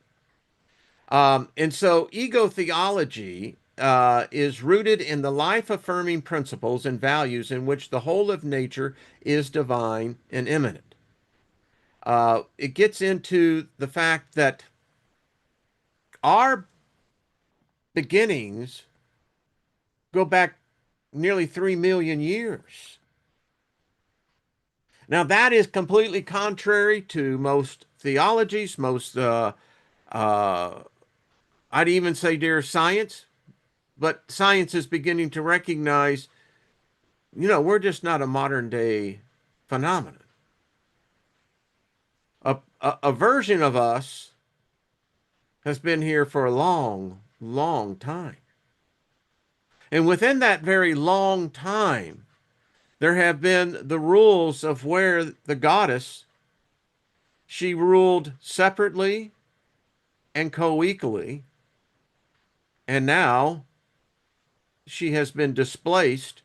And so, ego theology is rooted in the life affirming principles and values in which the whole of nature is divine and immanent. It gets into the fact that our beginnings go back nearly 3 million years. Now, that is completely contrary to most theologies, most, I'd even say, dear science, but science is beginning to recognize, we're just not a modern day phenomenon. A version of us has been here for a long, long time. And within that very long time, there have been the rules of where the goddess, she ruled separately and co-equally, and now she has been displaced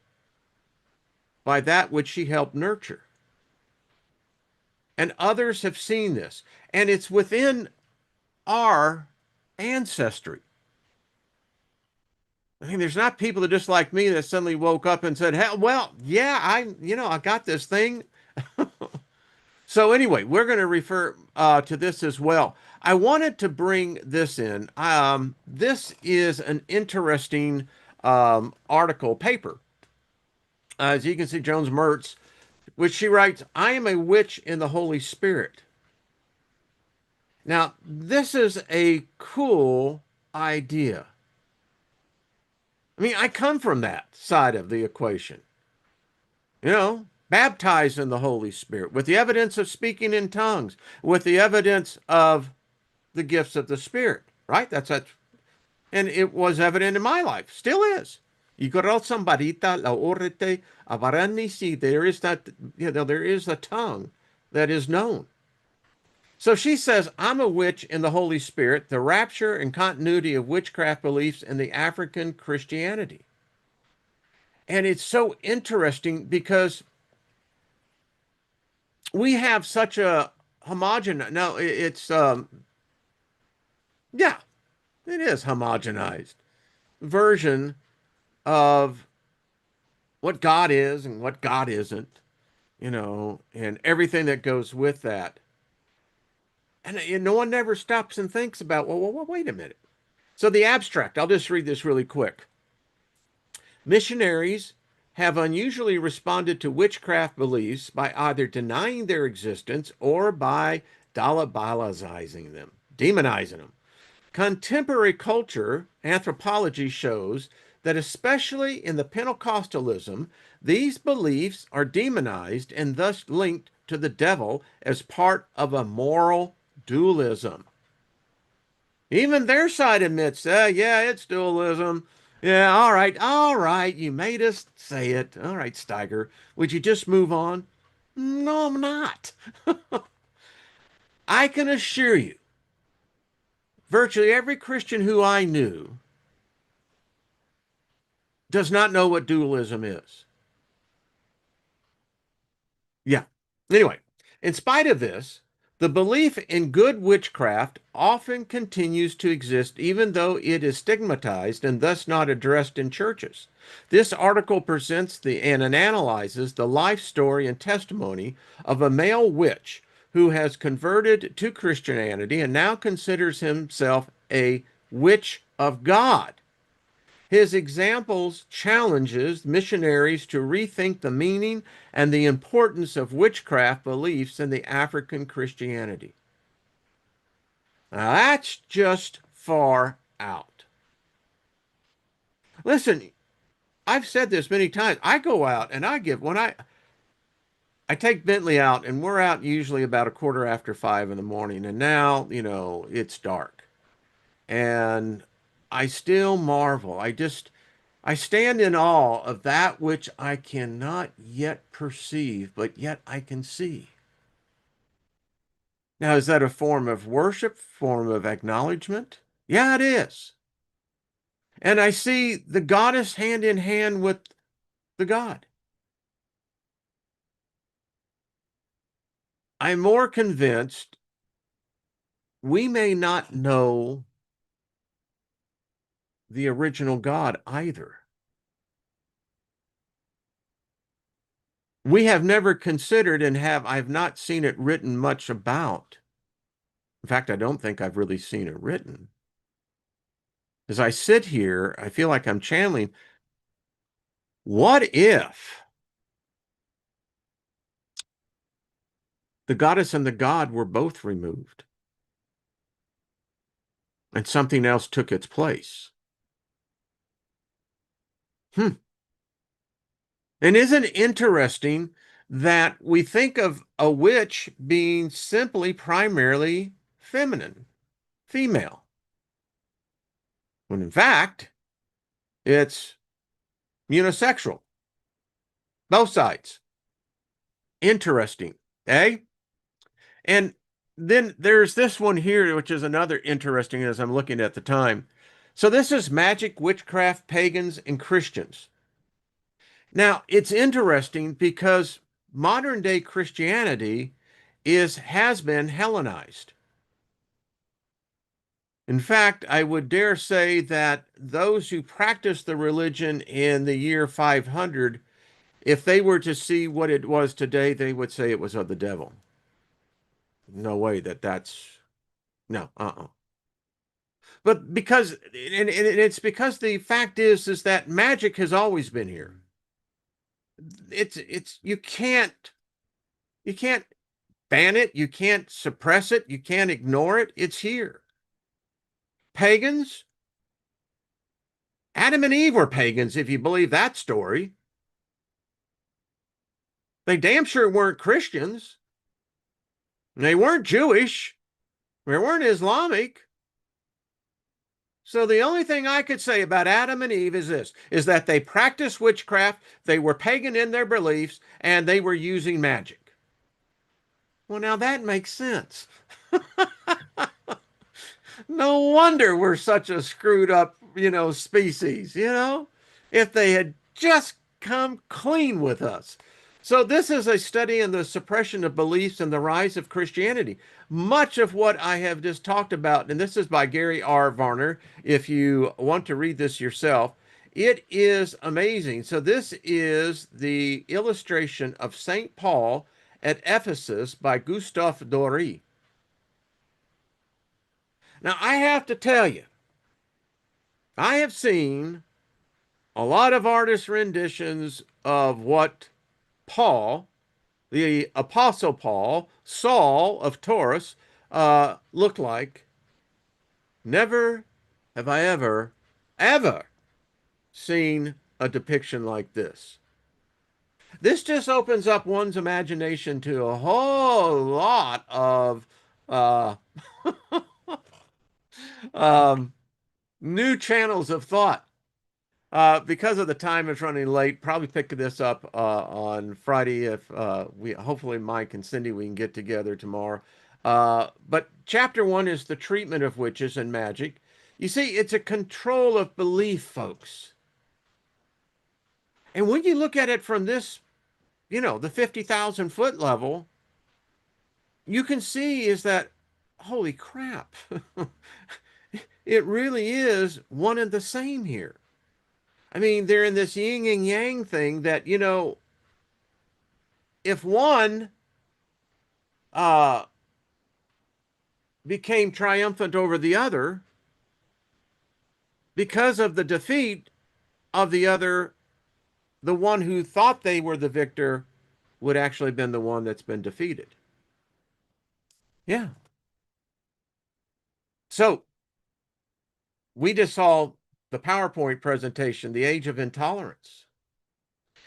by that which she helped nurture. And others have seen this, and it's within our ancestry. I mean, there's not people that just like me that suddenly woke up and said, "Hell, well, yeah, I got this thing." So anyway, we're going to refer to this as well. I wanted to bring this in. This is an interesting article, paper. As you can see, Jones Mertz, which she writes, "I am a witch in the Holy Spirit." Now, this is a cool idea. I mean, I come from that side of the equation. Baptized in the Holy Spirit, with the evidence of speaking in tongues, with the evidence of the gifts of the Spirit, right? That's and it was evident in my life, still is. Sambarita la orete avaranisi. There is that, there is a tongue that is known. So she says, I'm a witch in the Holy Spirit, the rapture and continuity of witchcraft beliefs in the African Christianity. And it's so interesting because we have such a homogenous, no, it's, yeah, it is homogenized version of what God is and what God isn't, and everything that goes with that. And no one ever stops and thinks about, well, wait a minute. So the abstract, I'll just read this really quick. Missionaries have unusually responded to witchcraft beliefs by either denying their existence or by diabolizing them, demonizing them. Contemporary culture anthropology shows that, especially in the Pentecostalism, these beliefs are demonized and thus linked to the devil as part of a moral dualism. Even their side admits, yeah, it's dualism. Yeah, all right, you made us say it. All right, Steiger, would you just move on? No, I'm not. I can assure you, virtually every Christian who I knew does not know what dualism is. Yeah. Anyway, in spite of this, the belief in good witchcraft often continues to exist, even though it is stigmatized and thus not addressed in churches. This article presents and analyzes the life story and testimony of a male witch who has converted to Christianity and now considers himself a witch of God. His examples challenges missionaries to rethink the meaning and the importance of witchcraft beliefs in the African Christianity. Now that's just far out. Listen, I've said this many times. I go out and I give when I take Bentley out, and we're out usually about a quarter after 5 in the morning, and now, it's dark. And I still marvel. I stand in awe of that which I cannot yet perceive, but yet I can see. Now, is that a form of worship, form of acknowledgement? Yeah, it is. And I see the goddess hand in hand with the god. I'm more convinced we may not know the original God either. We have never considered and I've not seen it written much about. In fact, I don't think I've really seen it written. As I sit here, I feel like I'm channeling, what if the goddess and the god were both removed and something else took its place? Hmm. And isn't it interesting that we think of a witch being simply primarily feminine, female, when in fact it's unisexual, both sides. Interesting, eh? And then there's this one here, which is another interesting as I'm looking at the time. So this is magic, witchcraft, pagans, and Christians. Now, it's interesting because modern day Christianity has been Hellenized. In fact, I would dare say that those who practiced the religion in the year 500, if they were to see what it was today, they would say it was of the devil. No way that's no, But because and it's because the fact is that magic has always been here. It's you can't ban it, you can't suppress it, you can't ignore it. It's here. Pagans, Adam and Eve were pagans, if you believe that story. They damn sure weren't Christians. They weren't Jewish. They weren't Islamic. So the only thing I could say about Adam and Eve is this, is that they practiced witchcraft, they were pagan in their beliefs, and they were using magic. Well, now that makes sense. No wonder we're such a screwed up, species. If they had just come clean with us. So this is a study in the suppression of beliefs and the rise of Christianity. Much of what I have just talked about, and this is by Gary R. Varner, if you want to read this yourself, it is amazing. So this is the illustration of St. Paul at Ephesus by Gustave Doré. Now, I have to tell you, I have seen a lot of artist renditions of what Paul, the Apostle Paul, Saul of Taurus, looked like. Never have I ever seen a depiction like this. This just opens up one's imagination to a whole lot of uh, um, new channels of thought. Because of the time it's running late, probably pick this up on Friday if we hopefully Mike and Cindy we can get together tomorrow. But chapter 1 is the treatment of witches and magic. You see, it's a control of belief, folks. And when you look at it from this, the 50,000 foot level, you can see is that, holy crap, it really is one and the same here. I mean, they're in this yin and yang thing that, if one uh, became triumphant over the other because of the defeat of the other, the one who thought they were the victor would actually have been the one that's been defeated. Yeah. So we just saw the PowerPoint presentation, The Age of Intolerance.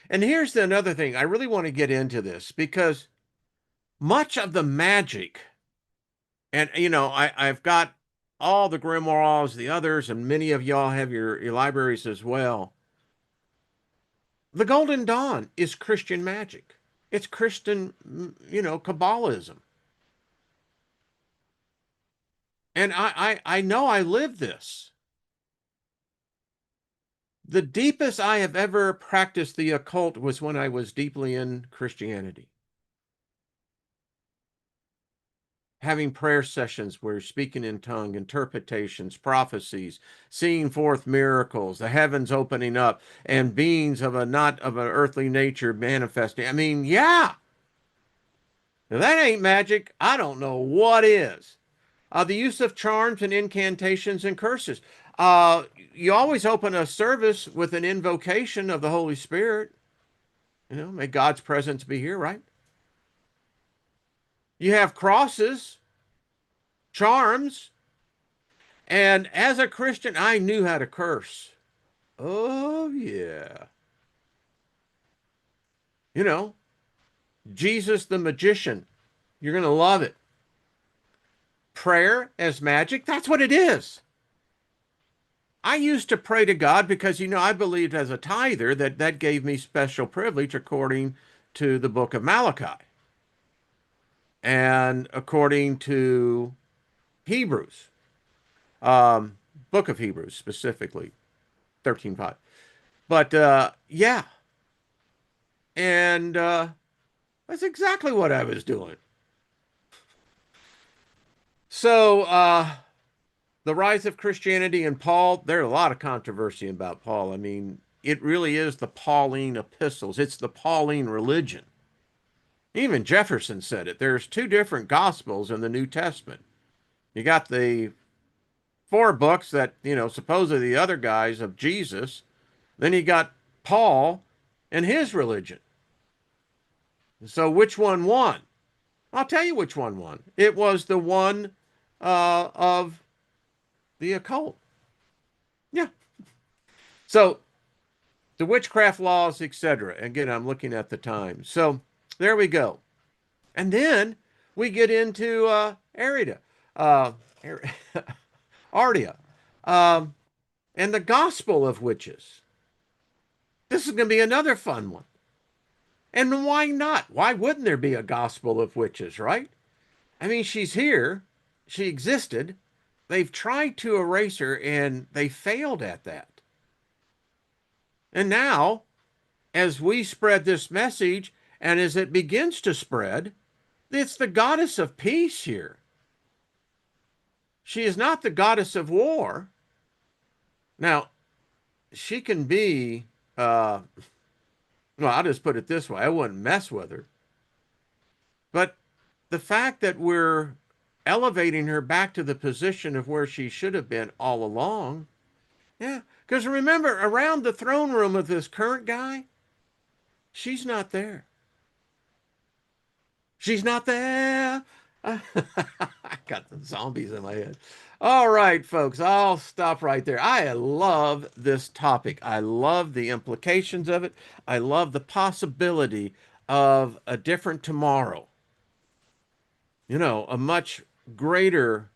And here's another thing. I really want to get into this because much of the magic, and I've got all the grimoires, the others, and many of y'all have your libraries as well. The Golden Dawn is Christian magic. It's Christian, Kabbalism. And I know I live this. The deepest I have ever practiced the occult was when I was deeply in Christianity. Having prayer sessions where speaking in tongue, interpretations, prophecies, seeing forth miracles, the heavens opening up, and beings of a not of an earthly nature manifesting. I mean, yeah. If that ain't magic, I don't know what is. The use of charms and incantations and curses. You always open a service with an invocation of the Holy Spirit. May God's presence be here, right? You have crosses, charms, and as a Christian, I knew how to curse. Oh, yeah. You know, Jesus the magician. You're going to love it. Prayer as magic, that's what it is. I used to pray to God because, I believed as a tither that gave me special privilege according to the book of Malachi and according to Hebrews, book of Hebrews specifically, 13:5. But yeah, and that's exactly what I was doing. So the rise of Christianity and Paul, there's a lot of controversy about Paul. I mean, it really is the Pauline epistles. It's the Pauline religion. Even Jefferson said it. There's two different gospels in the New Testament. You got the four books that, supposedly the other guys of Jesus. Then you got Paul and his religion. So which one won? I'll tell you which one won. It was the one of the occult. Yeah. So the witchcraft laws, etc. Again, I'm looking at the time. So there we go. And then we get into Arida, uh, Ardia, and the gospel of witches. This is going to be another fun one. And why not? Why wouldn't there be a gospel of witches, right? I mean, she's here. She existed. They've tried to erase her and they failed at that. And now, as we spread this message and as it begins to spread, it's the goddess of peace here. She is not the goddess of war. Now, she can be, well, I'll just put it this way. I wouldn't mess with her. But the fact that we're elevating her back to the position of where she should have been all along. Yeah, because remember, around the throne room of this current guy, she's not there. She's not there. I got the zombies in my head. All right, folks, I'll stop right there. I love this topic. I love the implications of it. I love the possibility of a different tomorrow. A much greater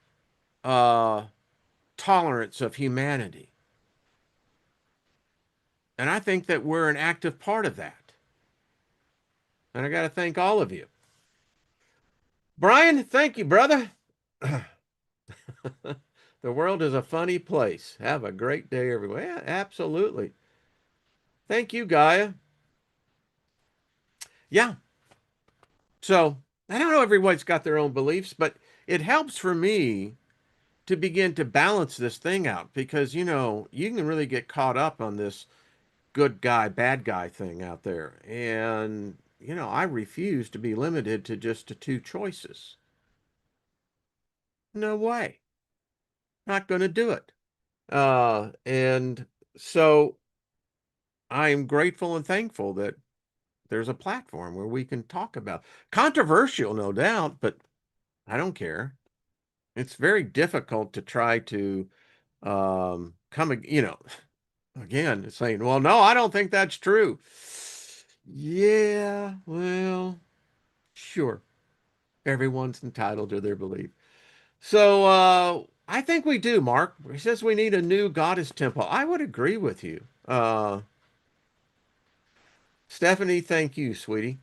tolerance of humanity. And I think that we're an active part of that. And I got to thank all of you. Brian, thank you, brother. The world is a funny place. Have a great day, everyone. Yeah, absolutely. Thank you, Gaia. Yeah. So I don't know everybody's got their own beliefs, but it helps for me to begin to balance this thing out because, you can really get caught up on this good guy, bad guy thing out there. And, I refuse to be limited to just to two choices. No way. Not going to do it. And so I'm grateful and thankful that there's a platform where we can talk about controversial, no doubt, but I don't care. It's very difficult to try to again, saying, well, no, I don't think that's true. Yeah, well, sure. Everyone's entitled to their belief. So I think we do, Mark. He says we need a new goddess temple. I would agree with you. Stephanie, thank you, sweetie.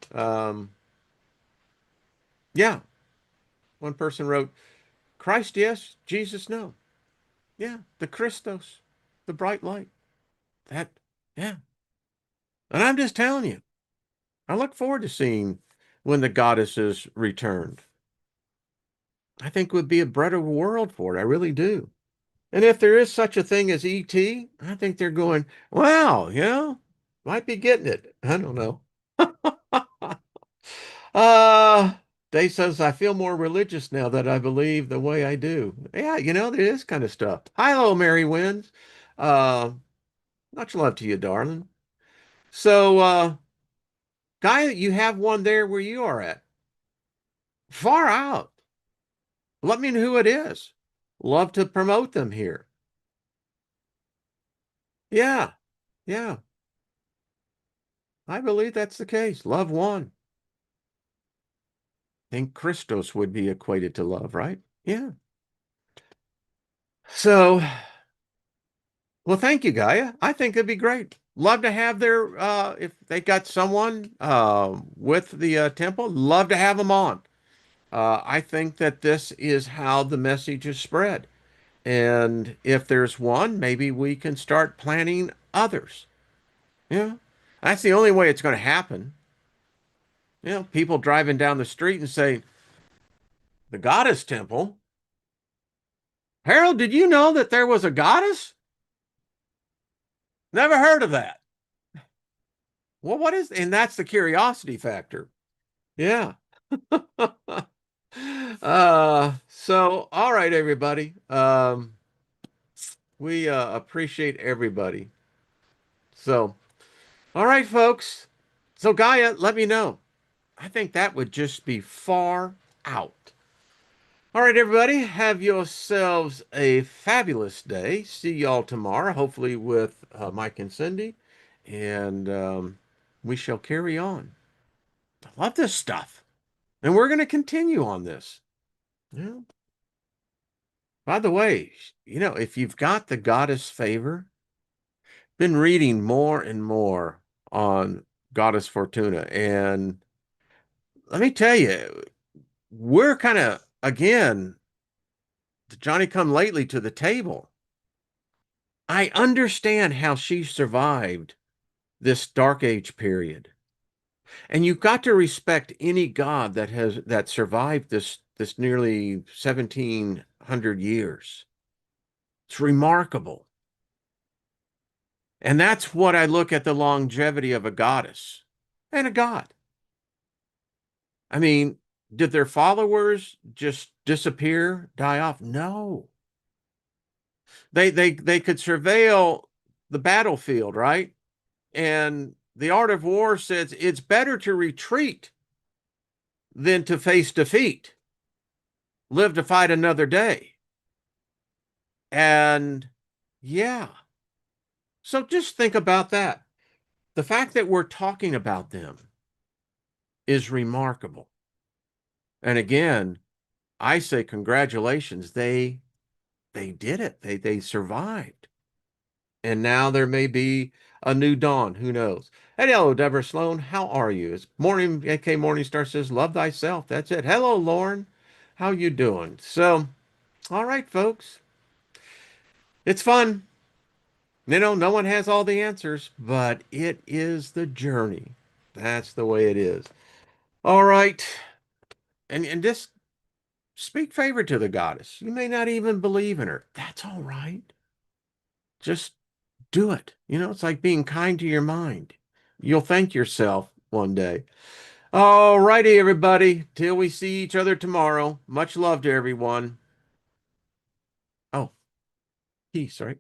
Yeah, one person wrote, Christ, yes, Jesus, no. Yeah, the Christos, the bright light. That, yeah. And I'm just telling you, I look forward to seeing when the goddesses returned. I think it would be a better world for it. I really do. And if there is such a thing as ET, I think they're going, wow, might be getting it. I don't know. Uh, Day says, I feel more religious now that I believe the way I do. Yeah, there is kind of stuff. Hi, hello, Mary Winds. Uh, Much love to you, darling. So, Guy, you have one there where you are at. Far out. Let me know who it is. Love to promote them here. Yeah, yeah, I believe that's the case. Love one. I think Christos would be equated to love, right? Yeah. So, well, thank you, Gaia. I think it'd be great. Love to have their if they got someone with the temple, love to have them on. I think that this is how the message is spread. And if there's one, maybe we can start planning others. Yeah. That's the only way it's going to happen. People driving down the street and say, the goddess temple. Harold, did you know that there was a goddess? Never heard of that. Well, what is, and that's the curiosity factor. Yeah. So all right, everybody. We appreciate everybody. So, all right, folks. So Gaia, let me know. I think that would just be far out. All right, everybody, have yourselves a fabulous day. See y'all tomorrow, hopefully with Mike and Cindy, and we shall carry on. I love this stuff, and we're going to continue on this. Yeah. By the way, if you've got the goddess favor, been reading more and more on Goddess Fortuna, and let me tell you, we're kind of again Johnny come lately to the table. I understand how she survived this dark age period. And you've got to respect any god that survived this nearly 1700 years. It's remarkable. And that's what I look at the longevity of a goddess and a god. I mean, did their followers just disappear, die off? No. They could surveil the battlefield, right? And the art of war says it's better to retreat than to face defeat. Live to fight another day. And yeah. So just think about that. The fact that we're talking about them is remarkable. And again, I say congratulations. They did it. They survived. And now there may be a new dawn. Who knows? Hey, hello, Deborah Sloan. How are you? It's morning. AK Morningstar says, love thyself. That's it. Hello, Lauren. How you doing? So, all right, folks. It's fun. No one has all the answers, but it is the journey. That's the way it is. All right. And just speak favor to the goddess. You may not even believe in her. That's all right. Just do it. It's like being kind to your mind. You'll thank yourself one day. All righty, everybody. Till we see each other tomorrow. Much love to everyone. Oh, peace, right?